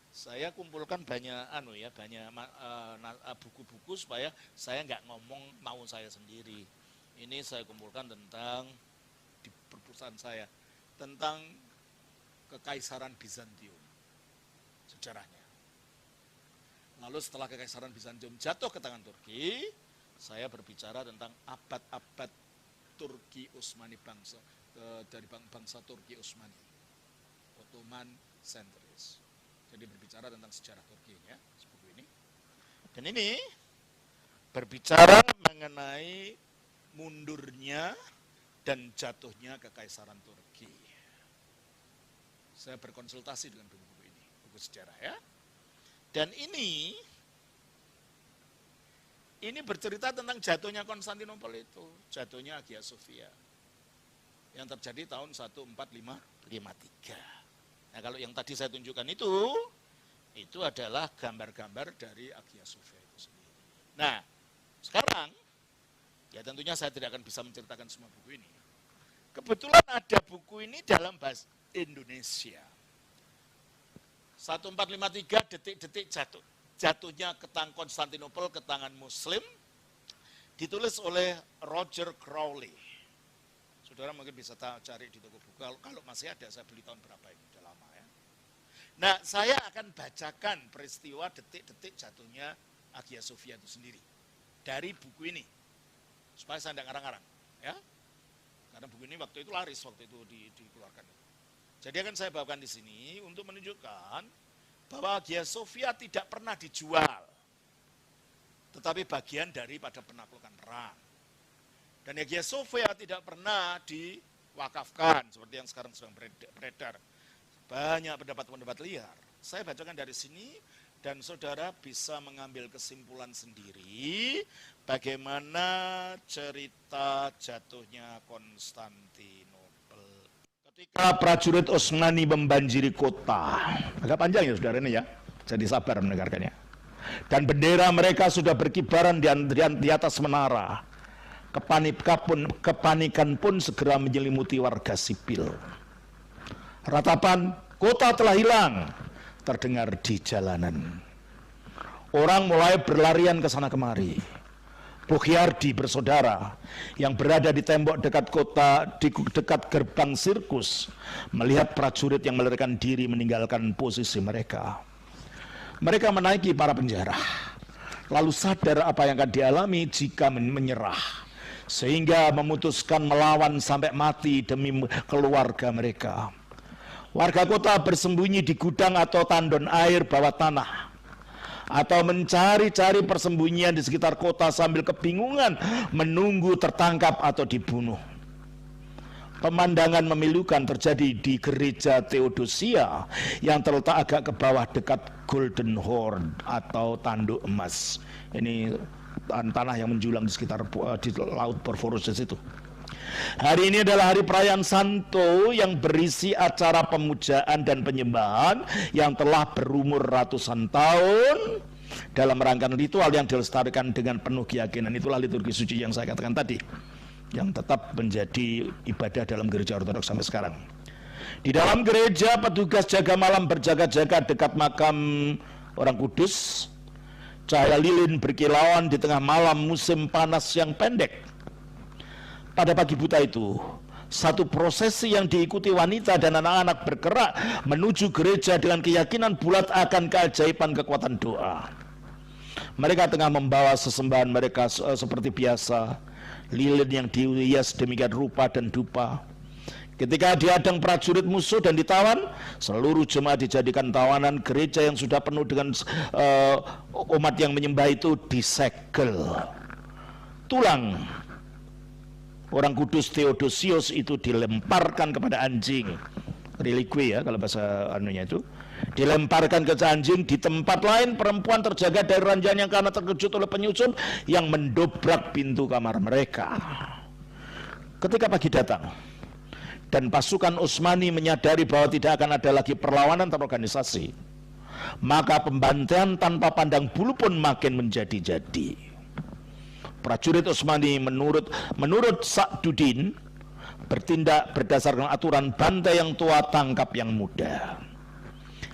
saya kumpulkan banyak buku-buku supaya saya nggak ngomong mau saya sendiri. Ini saya kumpulkan tentang di perpustakaan saya tentang Kekaisaran Bizantium, sejarahnya. Lalu setelah Kekaisaran Bizantium jatuh ke tangan Turki, saya berbicara tentang abad-abad Turki Utsmani dari bangsa Turki Utsmani, Ottoman Centuries. Jadi berbicara tentang sejarah Turki ya, buku ini. Dan ini berbicara mengenai mundurnya dan jatuhnya kekaisaran Turki. Saya berkonsultasi dengan buku-buku ini, buku sejarah ya. Dan ini bercerita tentang jatuhnya Konstantinopel itu, jatuhnya Hagia Sophia yang terjadi tahun 1453. Nah, kalau yang tadi saya tunjukkan itu adalah gambar-gambar dari Hagia Sophia itu sendiri. Nah, sekarang ya tentunya saya tidak akan bisa menceritakan semua buku ini. Kebetulan ada buku ini dalam bahasa Indonesia. 1453 detik-detik jatuhnya Konstantinopel ke tangan Muslim, ditulis oleh Roger Crowley. Saudara mungkin bisa cari di toko buku, kalau masih ada, saya beli tahun berapa ini, udah lama ya. Nah, saya akan bacakan peristiwa detik-detik jatuhnya Hagia Sophia itu sendiri dari buku ini, supaya saya tidak ngarang-ngarang ya. Karena buku ini waktu itu laris, waktu itu dikeluarkan. Jadi akan saya bawakan di sini untuk menunjukkan bahwa Hagia Sophia tidak pernah dijual, tetapi bagian daripada penaklukan perang. Dan Hagia Sophia tidak pernah diwakafkan, seperti yang sekarang sedang beredar. Banyak pendapat-pendapat liar. Saya bacakan dari sini, dan saudara bisa mengambil kesimpulan sendiri bagaimana cerita jatuhnya Konstantinopel. Ketika prajurit Utsmani membanjiri kota, agak panjang ya saudara ini ya, jadi sabar mendengarkannya. Dan bendera mereka sudah berkibaran di atas menara. Kepanikan pun segera menyelimuti warga sipil. Ratapan kota telah hilang terdengar di jalanan. Orang mulai berlarian ke sana kemari. Bukhyardi bersaudara yang berada di tembok dekat kota, di dekat gerbang sirkus, melihat prajurit yang melarikan diri meninggalkan posisi mereka. Mereka menaiki para penjara, lalu sadar apa yang akan dialami jika menyerah, sehingga memutuskan melawan sampai mati demi keluarga mereka. Warga kota bersembunyi di gudang atau tandon air bawah tanah, atau mencari-cari persembunyian di sekitar kota sambil kebingungan menunggu tertangkap atau dibunuh. Pemandangan memilukan terjadi di gereja Theodosia yang terletak agak ke bawah dekat Golden Horn atau tanduk emas. Ini tanah yang menjulang di sekitar di laut Bosphorus itu. Hari ini adalah hari perayaan Santo yang berisi acara pemujaan dan penyembahan yang telah berumur ratusan tahun dalam rangkaian ritual yang dilestarikan dengan penuh keyakinan. Itulah liturgi suci yang saya katakan tadi, yang tetap menjadi ibadah dalam gereja Ortodoks sampai sekarang. Di dalam gereja, petugas jaga malam berjaga-jaga dekat makam orang kudus. Cahaya lilin berkilauan di tengah malam musim panas yang pendek. Pada pagi buta itu, satu prosesi yang diikuti wanita dan anak-anak bergerak menuju gereja dengan keyakinan bulat akan keajaiban kekuatan doa. Mereka tengah membawa sesembahan mereka seperti biasa, lilin yang dihias demikian rupa dan dupa. Ketika dihadang prajurit musuh dan ditawan, seluruh jemaat dijadikan tawanan. Gereja yang sudah penuh dengan umat yang menyembah itu disegel. Tulang orang kudus Theodosius itu dilemparkan kepada anjing, relikwi ya kalau bahasa anunya itu, dilemparkan ke anjing. Di tempat lain perempuan terjaga dari ranjangnya karena terkejut oleh penyusup yang mendobrak pintu kamar mereka. Ketika pagi datang dan pasukan Utsmani menyadari bahwa tidak akan ada lagi perlawanan terorganisasi, maka pembantaian tanpa pandang bulu pun makin menjadi-jadi. Prajurit Utsmani menurut Sa'duddin bertindak berdasarkan aturan bantai yang tua tangkap yang muda.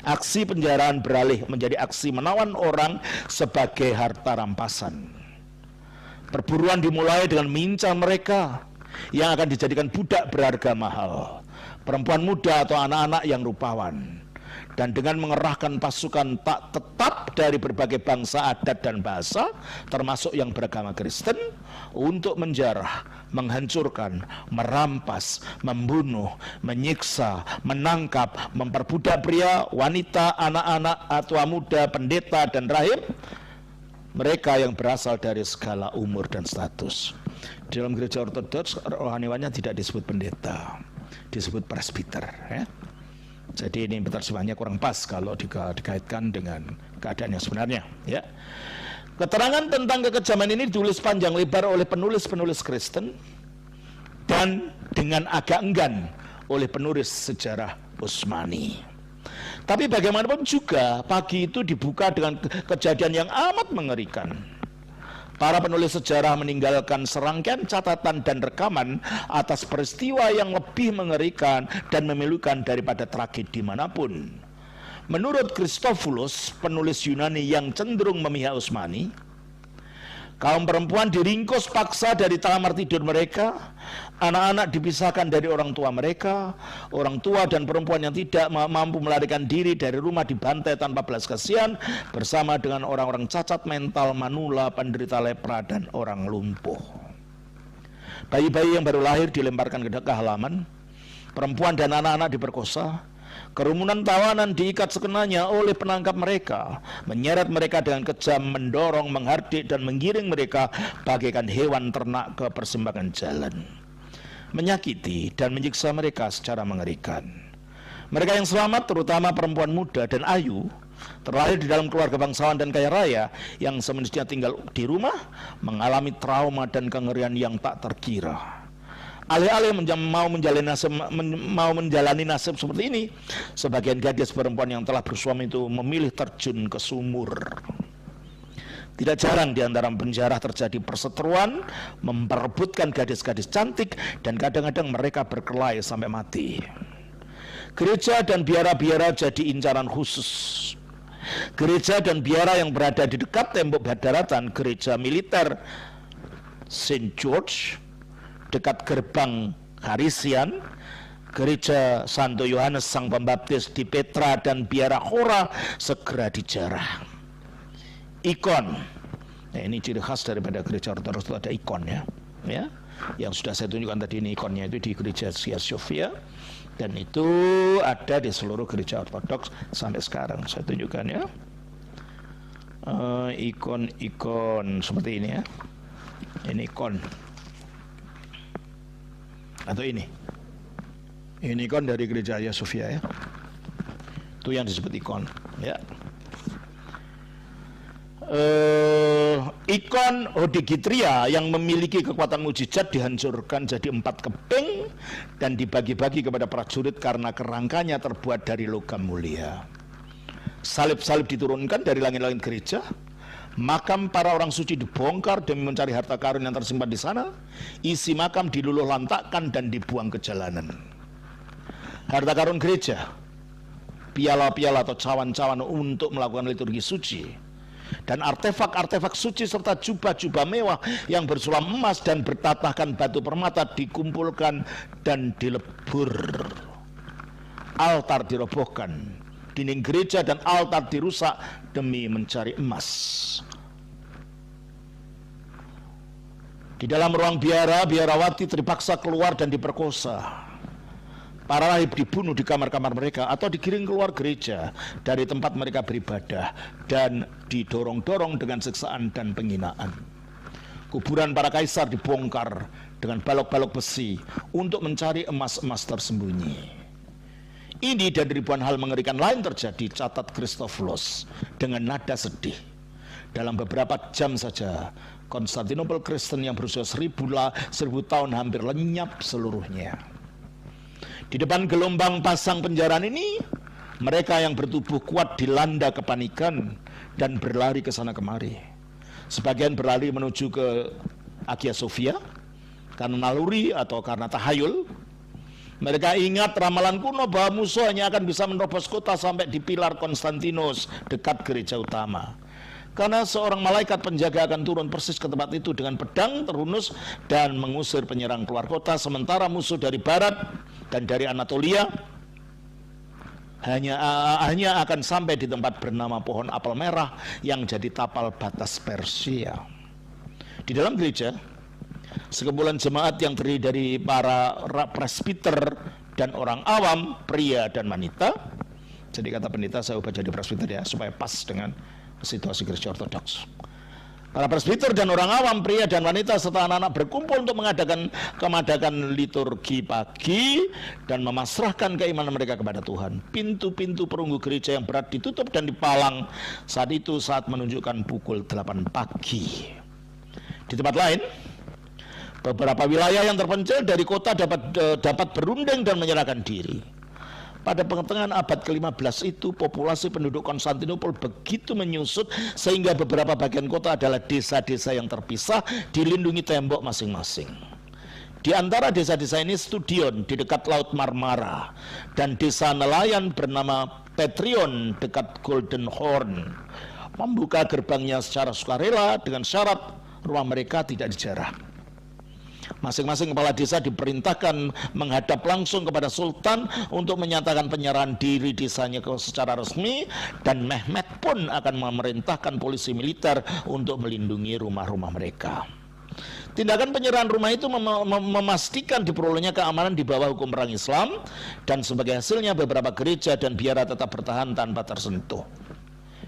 Aksi penjaraan beralih menjadi aksi menawan orang sebagai harta rampasan. Perburuan dimulai dengan mengincar mereka yang akan dijadikan budak berharga mahal, perempuan muda atau anak-anak yang rupawan. dan dengan mengerahkan pasukan tak tetap dari berbagai bangsa, adat, dan bahasa, termasuk yang beragama Kristen, untuk menjarah, menghancurkan, merampas, membunuh, menyiksa, menangkap, memperbudak pria, wanita, anak-anak, tua muda, pendeta, dan rahib, mereka yang berasal dari segala umur dan status. Di dalam gereja Ortodoks, rohaniwannya tidak disebut pendeta, disebut presbiter, ya. Jadi ini terjemahannya kurang pas kalau dikaitkan dengan keadaan yang sebenarnya, ya. Keterangan tentang kekejaman ini ditulis panjang lebar oleh penulis-penulis Kristen dan dengan agak enggan oleh penulis sejarah Utsmani. Tapi bagaimanapun juga pagi itu dibuka dengan kejadian yang amat mengerikan. Para penulis sejarah meninggalkan serangkaian catatan dan rekaman atas peristiwa yang lebih mengerikan dan memilukan daripada tragedi manapun. Menurut Christophulus, penulis Yunani yang cenderung memihak Utsmani, kaum perempuan diringkus paksa dari kamar tidur mereka, anak-anak dipisahkan dari orang tua mereka, orang tua dan perempuan yang tidak mampu melarikan diri dari rumah dibantai tanpa belas kasihan bersama dengan orang-orang cacat mental, manula, penderita lepra, dan orang lumpuh. Bayi-bayi yang baru lahir dilemparkan ke halaman, perempuan dan anak-anak diperkosa. Kerumunan tawanan diikat sekenanya oleh penangkap mereka, menyeret mereka dengan kejam, mendorong, menghardik, dan menggiring mereka bagaikan hewan ternak ke persimpangan jalan, menyakiti dan menyiksa mereka secara mengerikan. Mereka yang selamat, terutama perempuan muda dan ayu, terlahir di dalam keluarga bangsawan dan kaya raya, yang semestinya tinggal di rumah, mengalami trauma dan kengerian yang tak terkira. Alih-alih mau menjalani nasib seperti ini, sebagian gadis perempuan yang telah bersuami itu memilih terjun ke sumur. Tidak jarang di antara penjara terjadi perseteruan, memperebutkan gadis-gadis cantik, dan kadang-kadang mereka berkelahi sampai mati. Gereja dan biara-biara jadi incaran khusus. Gereja dan biara yang berada di dekat tembok daratan gereja militer St. George, dekat gerbang Harisian, gereja Santo Yohanes Sang Pembaptis di Petra, dan biara Hora segera dijarah. Ikon, nah ini ciri khas daripada gereja Ortodoks itu ada ikonnya, ya. Yang sudah saya tunjukkan tadi, ini ikonnya itu di gereja Hagia Sophia, dan itu ada di seluruh gereja Ortodoks sampai sekarang. Saya tunjukkan, ya, ikon-ikon seperti ini, ya. Ini ikon. Atau ini ikon dari gereja Hagia Sophia, ya. Itu yang disebut ikon, ya. Ikon Hodegetria yang memiliki kekuatan mujizat dihancurkan jadi 4 keping dan dibagi-bagi kepada prajurit karena kerangkanya terbuat dari logam mulia. Salib-salib diturunkan dari langit-langit gereja. Makam para orang suci dibongkar demi mencari harta karun yang tersimpan di sana. Isi makam diluluh lantakkan dan dibuang ke jalanan. Harta karun gereja, piala-piala atau cawan-cawan untuk melakukan liturgi suci, dan artefak-artefak suci serta jubah-jubah mewah yang bersulam emas dan bertatahkan batu permata dikumpulkan dan dilebur. Altar dirobohkan, dinding gereja dan altar dirusak demi mencari emas. Di dalam ruang biara, biarawati terpaksa keluar dan diperkosa. Para rahib dibunuh di kamar-kamar mereka atau digiring keluar gereja dari tempat mereka beribadah dan didorong-dorong dengan siksaan dan penghinaan. Kuburan para kaisar dibongkar dengan balok-balok besi untuk mencari emas-emas tersembunyi. Ini dan ribuan hal mengerikan lain terjadi, catat Christophulus dengan nada sedih. Dalam beberapa jam saja, Konstantinopel Kristen yang berusia 1000 tahun hampir lenyap seluruhnya. Di depan gelombang pasang penjaraan ini, mereka yang bertubuh kuat dilanda kepanikan dan berlari ke sana kemari. Sebagian berlari menuju ke Hagia Sophia karena naluri atau karena tahayul. Mereka ingat ramalan kuno bahwa musuh hanya akan bisa menerobos kota sampai di pilar Konstantinus dekat gereja utama. Karena seorang malaikat penjaga akan turun persis ke tempat itu dengan pedang terhunus dan mengusir penyerang keluar kota, sementara musuh dari barat dan dari Anatolia hanya akan sampai di tempat bernama pohon apel merah yang jadi tapal batas Persia. Di dalam gereja, sekumpulan jemaat yang terdiri dari para presbiter dan orang awam, pria dan wanita. Jadi kata pendeta saya ubah jadi presbiter ya, supaya pas dengan situasi gereja ortodoks. Para presbiter dan orang awam, pria dan wanita serta anak-anak berkumpul untuk mengadakan liturgi pagi dan memasrahkan keimanan mereka kepada Tuhan. Pintu-pintu perunggu gereja yang berat ditutup dan dipalang saat menunjukkan pukul 8 pagi. Di tempat lain, beberapa wilayah yang terpencil dari kota dapat berunding dan menyerahkan diri. Pada pertengahan abad ke-15 itu, populasi penduduk Konstantinopel begitu menyusut sehingga beberapa bagian kota adalah desa-desa yang terpisah dilindungi tembok masing-masing. Di antara desa-desa ini Studion di dekat Laut Marmara dan desa nelayan bernama Petrion dekat Golden Horn membuka gerbangnya secara sukarela dengan syarat rumah mereka tidak dijarah. Masing-masing kepala desa diperintahkan menghadap langsung kepada Sultan untuk menyatakan penyerahan diri desanya secara resmi, dan Mehmet pun akan memerintahkan polisi militer untuk melindungi rumah-rumah mereka. Tindakan penyerahan rumah itu memastikan diperolehnya keamanan di bawah hukum perang Islam, dan sebagai hasilnya beberapa gereja dan biara tetap bertahan tanpa tersentuh.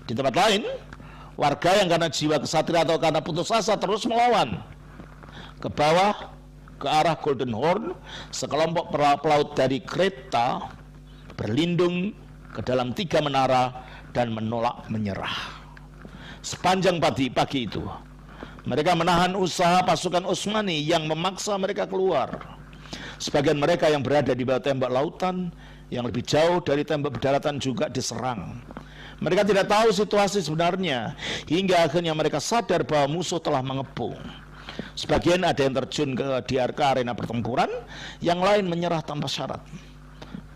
Di tempat lain, warga yang karena jiwa kesatria atau karena putus asa terus melawan. Ke bawah, ke arah Golden Horn, sekelompok pelaut dari Kreta berlindung ke dalam 3 menara dan menolak menyerah. Sepanjang pagi itu, mereka menahan usaha pasukan Utsmani yang memaksa mereka keluar. Sebagian mereka yang berada di bawah tembok lautan, yang lebih jauh dari tembok daratan juga diserang. Mereka tidak tahu situasi sebenarnya, hingga akhirnya mereka sadar bahwa musuh telah mengepung. Sebagian ada yang terjun di arena pertempuran, yang lain menyerah tanpa syarat.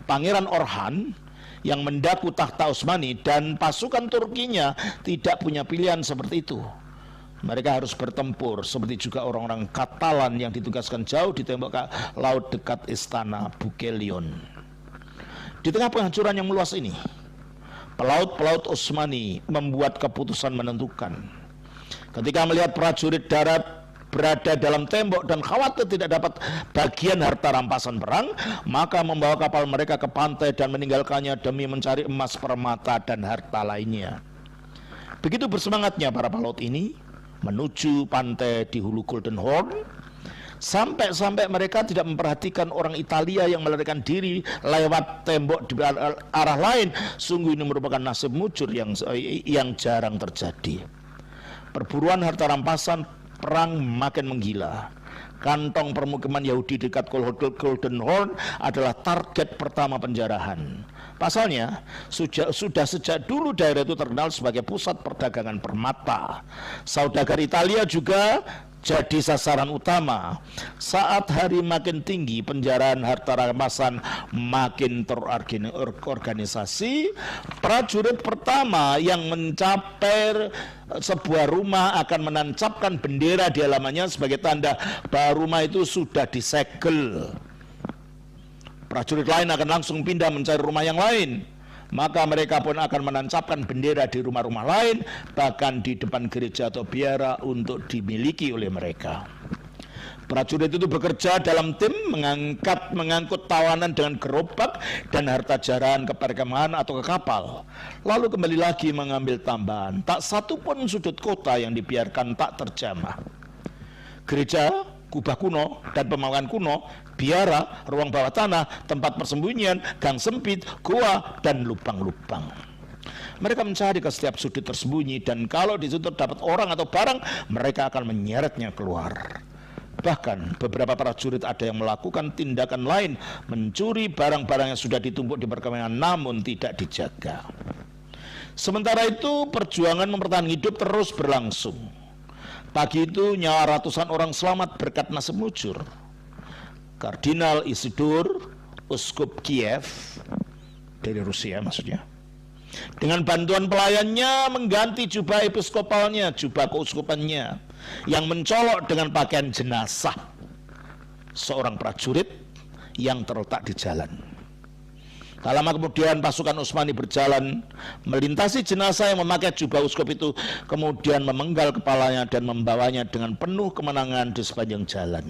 Pangeran Orhan yang mendaku tahta Utsmani dan pasukan Turkinya tidak punya pilihan seperti itu. Mereka harus bertempur, seperti juga orang-orang Katalan yang ditugaskan jauh di tembok laut dekat istana Bukelion. Di tengah penghancuran yang meluas ini, pelaut-pelaut Utsmani membuat keputusan menentukan. Ketika melihat prajurit darat berada dalam tembok dan khawatir tidak dapat bagian harta rampasan perang, maka membawa kapal mereka ke pantai dan meninggalkannya demi mencari emas, permata, dan harta lainnya. Begitu bersemangatnya para pelaut ini menuju pantai di hulu Golden Horn, sampai mereka tidak memperhatikan orang Italia yang melarikan diri lewat tembok di arah lain. Sungguh ini merupakan nasib mujur yang jarang terjadi. Perburuan harta rampasan perang makin menggila. Kantong permukiman Yahudi dekat Golden Horn adalah target pertama penjarahan. Pasalnya, sudah sejak dulu daerah itu terkenal sebagai pusat perdagangan permata. Saudagar Italia juga jadi sasaran utama. Saat hari makin tinggi, penjarahan harta rampasan makin terorganisasi. Prajurit pertama yang mencapai sebuah rumah akan menancapkan bendera di halamannya sebagai tanda bahwa rumah itu sudah disegel. Prajurit lain akan langsung pindah mencari rumah yang lain. Maka mereka pun akan menancapkan bendera di rumah-rumah lain, bahkan di depan gereja atau biara untuk dimiliki oleh mereka. Prajurit itu bekerja dalam tim mengangkut tawanan dengan gerobak dan harta jarahan ke perkemahan atau ke kapal, lalu kembali lagi mengambil tambahan. Tak satu pun sudut kota yang dibiarkan tak terjamah. Gereja, kubah kuno dan pemakaman kuno, biara, ruang bawah tanah, tempat persembunyian, gang sempit, goa, dan lubang-lubang. Mereka mencari ke setiap sudut tersembunyi, dan kalau di situ dapat orang atau barang, mereka akan menyeretnya keluar. Bahkan beberapa prajurit ada yang melakukan tindakan lain, mencuri barang-barang yang sudah ditumpuk di perkemahan namun tidak dijaga. Sementara itu perjuangan mempertahankan hidup terus berlangsung. Pagi itu nyawa ratusan orang selamat berkat nasib mujur. Kardinal Isidor, uskup Kiev dari Rusia maksudnya, dengan bantuan pelayannya mengganti jubah episkopalnya, jubah keuskupannya, yang mencolok dengan pakaian jenazah seorang prajurit yang terletak di jalan. Tak lama kemudian pasukan Utsmani berjalan melintasi jenazah yang memakai jubah uskup itu, kemudian memenggal kepalanya dan membawanya dengan penuh kemenangan di sepanjang jalan.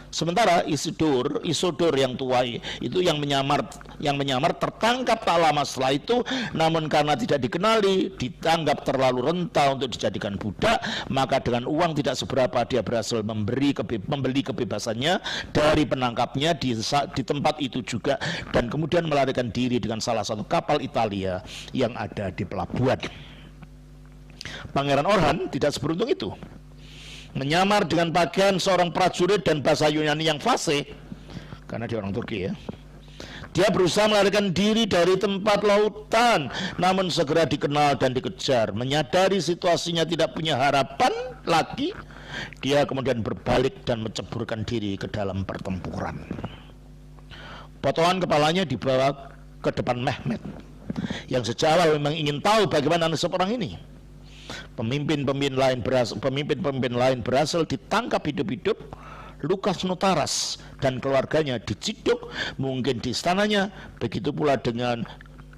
Sementara Isidor yang tua itu yang menyamar tertangkap tak lama setelah itu, namun karena tidak dikenali, dianggap terlalu renta untuk dijadikan budak, maka dengan uang tidak seberapa dia berhasil membeli kebebasannya dari penangkapnya di tempat itu juga, dan kemudian melarikan diri dengan salah satu kapal Italia yang ada di pelabuhan. Pangeran Orhan tidak seberuntung itu. Menyamar dengan pakaian seorang prajurit dan bahasa Yunani yang fasih, karena dia orang Turki ya. Dia berusaha melarikan diri dari tempat lautan, namun segera dikenal dan dikejar. Menyadari situasinya tidak punya harapan lagi, dia kemudian berbalik dan menceburkan diri ke dalam pertempuran. Potongan kepalanya dibawa ke depan Mehmet, yang sejak awal memang ingin tahu bagaimana nasib orang ini. Pemimpin-pemimpin lain berhasil ditangkap hidup-hidup. Lukas Notaras dan keluarganya diciduk mungkin di istananya, begitu pula dengan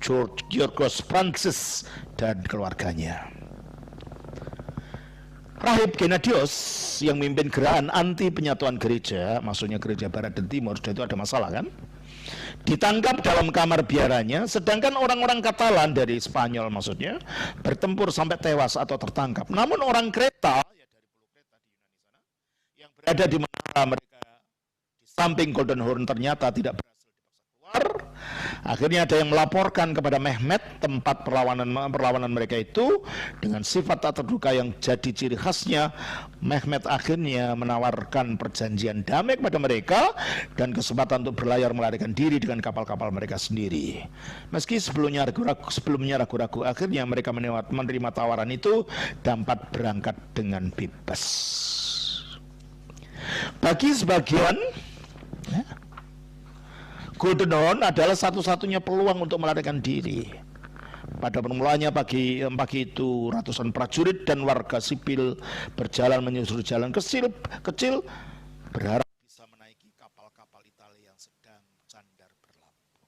Georgios Francis dan keluarganya. Rahib Gennadios yang memimpin gerakan anti penyatuan gereja, maksudnya gereja barat dan timur, sudah itu ada masalah kan, ditangkap dalam kamar biaranya, sedangkan orang-orang Katalan dari Spanyol maksudnya bertempur sampai tewas atau tertangkap. Namun orang Kreta, ya dari Pulau Kreta di Yunani sana, yang berada di menara mereka di samping Golden Horn ternyata tidak berhasil dipaksa keluar. Akhirnya ada yang melaporkan kepada Mehmet tempat perlawanan mereka itu. Dengan sifat tak terduga yang jadi ciri khasnya, Mehmet akhirnya menawarkan perjanjian damai kepada mereka dan kesempatan untuk berlayar melarikan diri dengan kapal-kapal mereka sendiri. Meski sebelumnya ragu-ragu, akhirnya mereka menerima tawaran itu, dapat berangkat dengan bebas. Bagi sebagian, Golden Horn adalah satu-satunya peluang untuk melarikan diri. Pada permulaannya pagi itu ratusan prajurit dan warga sipil berjalan menyusuri jalan kecil berharap bisa menaiki kapal-kapal Italia yang sedang sandar berlabuh.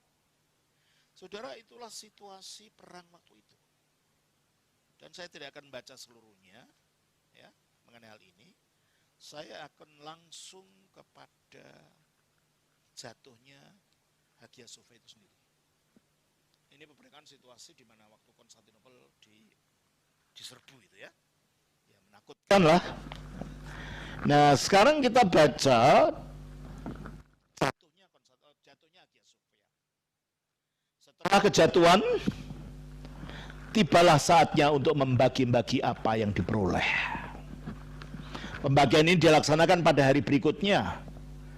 Saudara, itulah situasi perang waktu itu. Dan saya tidak akan baca seluruhnya ya mengenai hal ini. Saya akan langsung kepada jatuhnya Hagia Sophia itu sendiri. Ini memberikan situasi di mana waktu Konstantinopel diserbu itu ya. Ya menakutkan lah. Nah, sekarang kita baca jatuhnya Hagia Sophia. Setelah kejatuhan, tibalah saatnya untuk membagi-bagi apa yang diperoleh. Pembagian ini dilaksanakan pada hari berikutnya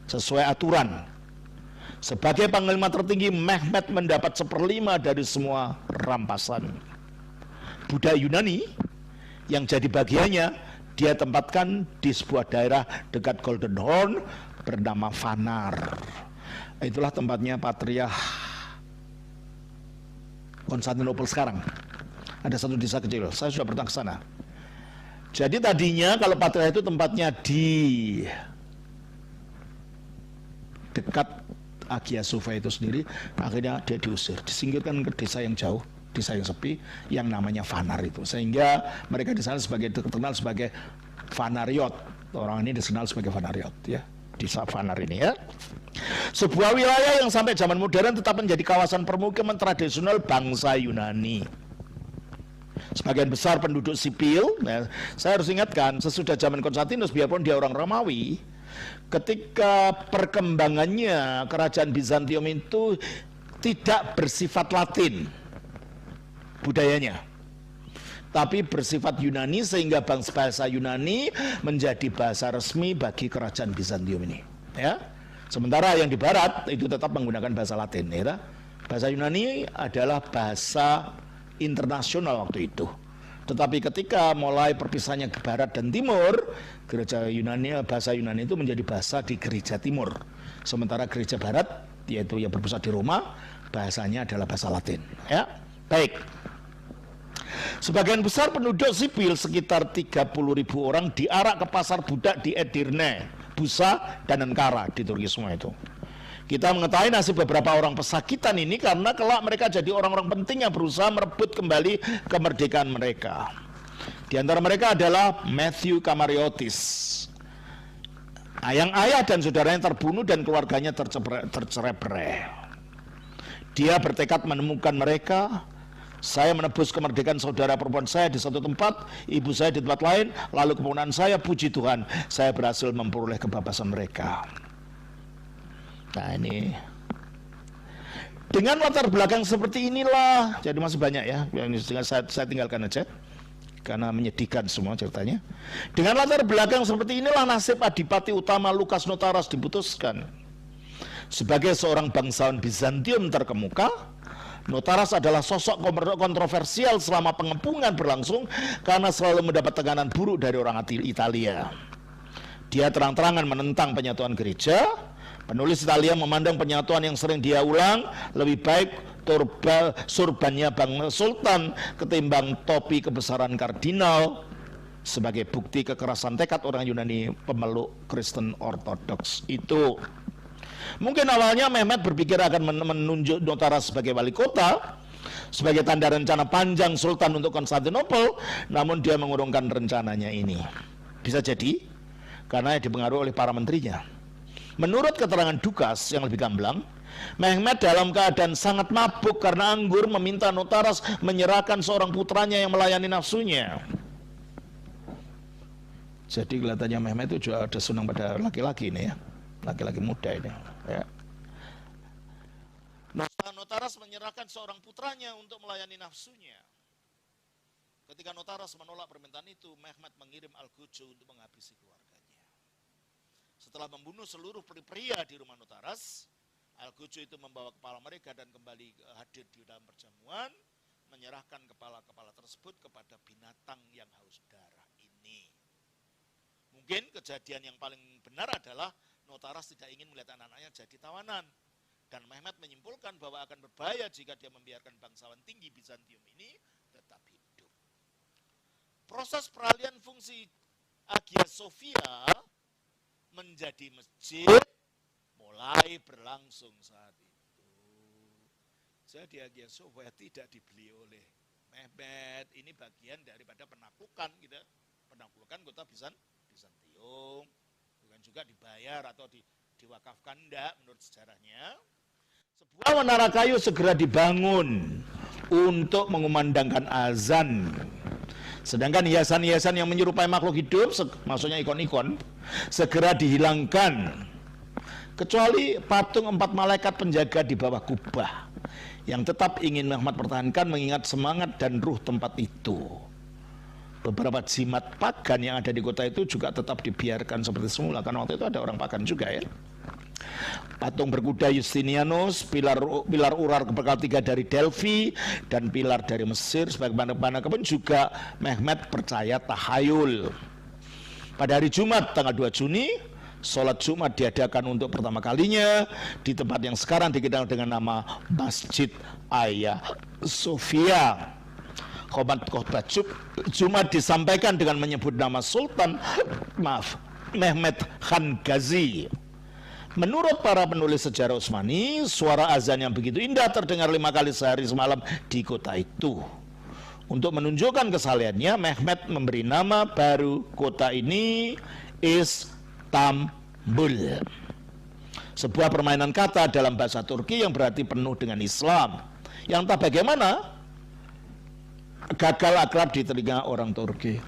sesuai aturan. Sebagai panglima tertinggi, Mehmet mendapat 1/5 dari semua rampasan. Budak Yunani yang jadi bagiannya dia tempatkan di sebuah daerah dekat Golden Horn bernama Fanar. Itulah tempatnya Patriarch Konstantinopel sekarang. Ada satu desa kecil, saya sudah pernah ke sana. Jadi tadinya kalau Patriarch itu tempatnya di dekat Hagia Sophia itu sendiri, akhirnya dia diusir, disingkirkan ke desa yang jauh, desa yang sepi, yang namanya Fanar itu, sehingga mereka di sana terkenal sebagai Fanariot. Orang ini dikenal sebagai Fanariot, ya, desa Fanar ini ya. Sebuah wilayah yang sampai zaman modern tetap menjadi kawasan permukiman tradisional bangsa Yunani. Sebagian besar penduduk sipil, nah, saya harus ingatkan, sesudah zaman Konstantinus, biarpun dia orang Romawi, ketika perkembangannya kerajaan Bizantium itu tidak bersifat Latin budayanya, tapi bersifat Yunani, sehingga bahasa Yunani menjadi bahasa resmi bagi kerajaan Bizantium ini ya. Sementara yang di barat itu tetap menggunakan bahasa Latin ya. Bahasa Yunani adalah bahasa internasional waktu itu. Tetapi ketika mulai perpisahannya ke barat dan timur, gereja Yunani, bahasa Yunani itu menjadi bahasa di gereja timur. Sementara gereja barat, yaitu yang berpusat di Roma, bahasanya adalah bahasa Latin. Ya, baik. Sebagian besar penduduk sipil sekitar 30.000 orang diarak ke pasar budak di Edirne, Busa, dan Ankara di Turki semua itu. Kita mengetahui nasib beberapa orang pesakitan ini karena kelak mereka jadi orang-orang penting yang berusaha merebut kembali kemerdekaan mereka. Di antara mereka adalah Matthew Kamariotis. Yang ayah dan saudaranya terbunuh dan keluarganya tercerai-berai. Dia bertekad menemukan mereka. Saya menebus kemerdekaan saudara perempuan saya di satu tempat, ibu saya di tempat lain, lalu kemudian saya, puji Tuhan, saya berhasil memperoleh kebebasan mereka. Nah ini, dengan latar belakang seperti inilah, jadi masih banyak ya, yang saya tinggalkan aja, karena menyedihkan semua ceritanya. Dengan latar belakang seperti inilah nasib adipati utama Lukas Notaras diputuskan. Sebagai seorang bangsawan Bizantium terkemuka, Notaras adalah sosok kontroversial selama pengepungan berlangsung karena selalu mendapat tekanan buruk dari orang Italia. Dia terang-terangan menentang penyatuan gereja. Penulis Italia memandang penyatuan yang sering dia ulang lebih baik surbannya Bang Sultan ketimbang topi kebesaran kardinal sebagai bukti kekerasan tekad orang Yunani pemeluk Kristen Ortodoks itu. Mungkin awalnya Mehmet berpikir akan menunjuk Notaras sebagai wali kota, sebagai tanda rencana panjang Sultan untuk Konstantinopel, namun dia mengurungkan rencananya ini. Bisa jadi karena dipengaruhi oleh para menterinya. Menurut keterangan Dukas yang lebih gamblang, Mehmet dalam keadaan sangat mabuk karena anggur meminta Notaras menyerahkan seorang putranya yang melayani nafsunya. Jadi kelihatannya Mehmet itu juga ada senang pada laki-laki ini ya, laki-laki muda ini ya. Notaras menyerahkan seorang putranya untuk melayani nafsunya. Ketika Notaras menolak permintaan itu, Mehmet mengirim Algojo untuk menghabisi keluarganya. Setelah membunuh seluruh pria di rumah Notaras, Algojo itu membawa kepala mereka dan kembali hadir di dalam perjamuan, menyerahkan kepala-kepala tersebut kepada binatang yang haus darah ini. Mungkin kejadian yang paling benar adalah Notaras tidak ingin melihat anak-anaknya jadi tawanan. Dan Mehmet menyimpulkan bahwa akan berbahaya jika dia membiarkan bangsawan tinggi Bizantium ini tetap hidup. Proses peralihan fungsi Hagia Sophia menjadi masjid mulai berlangsung saat itu. Jadi Hagia Sophia tidak dibeli oleh Mehmet, ini bagian daripada penaklukan gitu. Penaklukan kota Bizantium, bukan juga dibayar atau diwakafkan, enggak, menurut sejarahnya. Sebuah menara kayu segera dibangun untuk mengumandangkan azan. Sedangkan hiasan-hiasan yang menyerupai makhluk hidup, maksudnya ikon-ikon, segera dihilangkan. Kecuali patung 4 malaikat penjaga di bawah kubah, yang tetap ingin Mehmet pertahankan mengingat semangat dan ruh tempat itu. Beberapa jimat pagan yang ada di kota itu juga tetap dibiarkan seperti semula, karena waktu itu ada orang pagan juga ya. Patung berkuda Justinianus, pilar urar kepala 3 dari Delphi, dan pilar dari Mesir sebagaimana pun juga Mehmet percaya tahayul. Pada hari Jumat tanggal 2 Juni, sholat Jumat diadakan untuk pertama kalinya di tempat yang sekarang dikenal dengan nama Masjid Hagia Sophia. Khotbah Jumat disampaikan dengan menyebut nama Sultan Mehmet Khan Ghazi. Menurut para penulis sejarah Utsmani, suara azan yang begitu indah terdengar 5 kali sehari semalam di kota itu. Untuk menunjukkan kesalehannya, Mehmet memberi nama baru kota ini Istanbul. Sebuah permainan kata dalam bahasa Turki yang berarti penuh dengan Islam. Yang tak bagaimana gagal akrab di telinga orang Turki.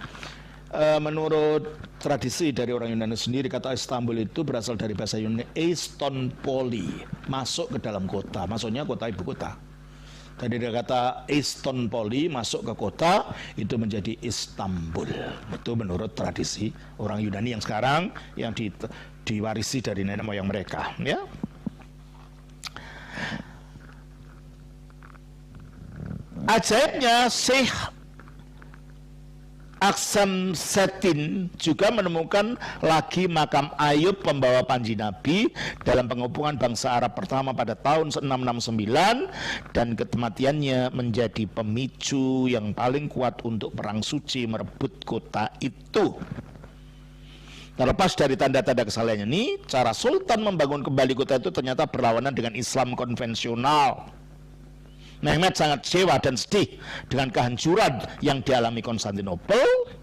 Menurut tradisi dari orang Yunani sendiri, kata Istanbul itu berasal dari bahasa Yunani Eistonpoli, masuk ke dalam kota, maksudnya kota ibu kota. Dari kata Eistonpoli, masuk ke kota, itu menjadi Istanbul. Itu menurut tradisi orang Yunani yang sekarang yang diwarisi dari nenek moyang mereka, ya. Ajaibnya, Syekh Aksamseddin juga menemukan lagi makam Ayub pembawa panji Nabi dalam pengepungan bangsa Arab pertama pada tahun 669, dan kematiannya menjadi pemicu yang paling kuat untuk perang suci merebut kota itu. Terlepas dari tanda-tanda kesalahannya ini, cara Sultan membangun kembali kota itu ternyata berlawanan dengan Islam konvensional. Mehmed sangat kecewa dan sedih dengan kehancuran yang dialami Konstantinopel.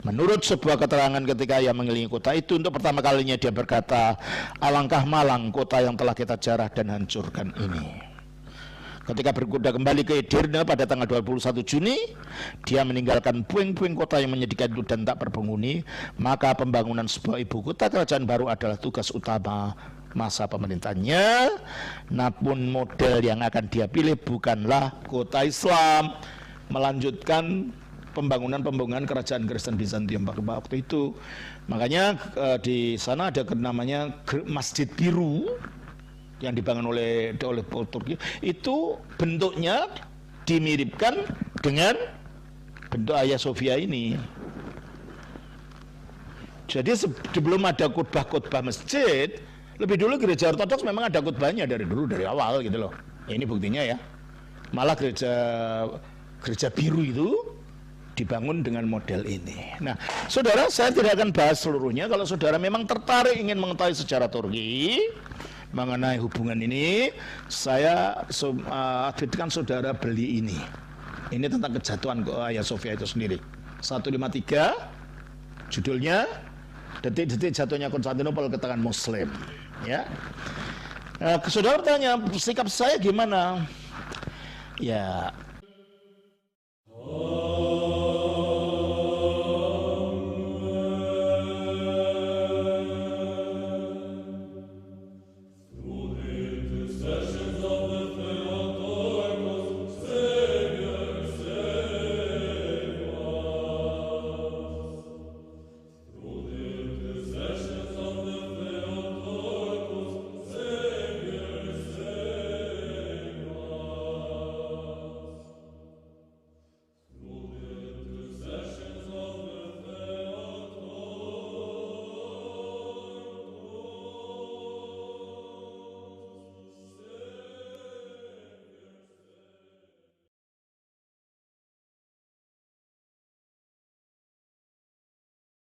Menurut sebuah keterangan ketika ia mengelilingi kota itu, untuk pertama kalinya dia berkata, alangkah malang kota yang telah kita jarah dan hancurkan ini. Ketika berkuda kembali ke Edirne pada tanggal 21 Juni, dia meninggalkan puing-puing kota yang menyedihkan itu dan tak berpenghuni. Maka pembangunan sebuah ibu kota kerajaan baru adalah tugas utama masa pemerintahnya. Namun model yang akan dia pilih bukanlah kota Islam, melanjutkan pembangunan kerajaan Kristen Bizantium pada waktu itu. Makanya di sana ada namanya Masjid Biru yang dibangun oleh Turki, itu bentuknya dimiripkan dengan bentuk Hagia Sophia ini. Jadi sebelum ada khotbah masjid, lebih dulu gereja Ortodoks memang ada khotbahnya dari awal gitu loh. Ini buktinya ya. Malah gereja biru itu dibangun dengan model ini. Nah, saudara, saya tidak akan bahas seluruhnya. Kalau saudara memang tertarik ingin mengetahui sejarah Turki mengenai hubungan ini, saya advokasikan saudara beli ini. Ini tentang kejatuhan Hagia Sophia itu sendiri. 153, judulnya Detik-detik jatuhnya Konstantinopel ke tangan Muslim. Ya, saudara bertanya, sikap saya gimana? Ya,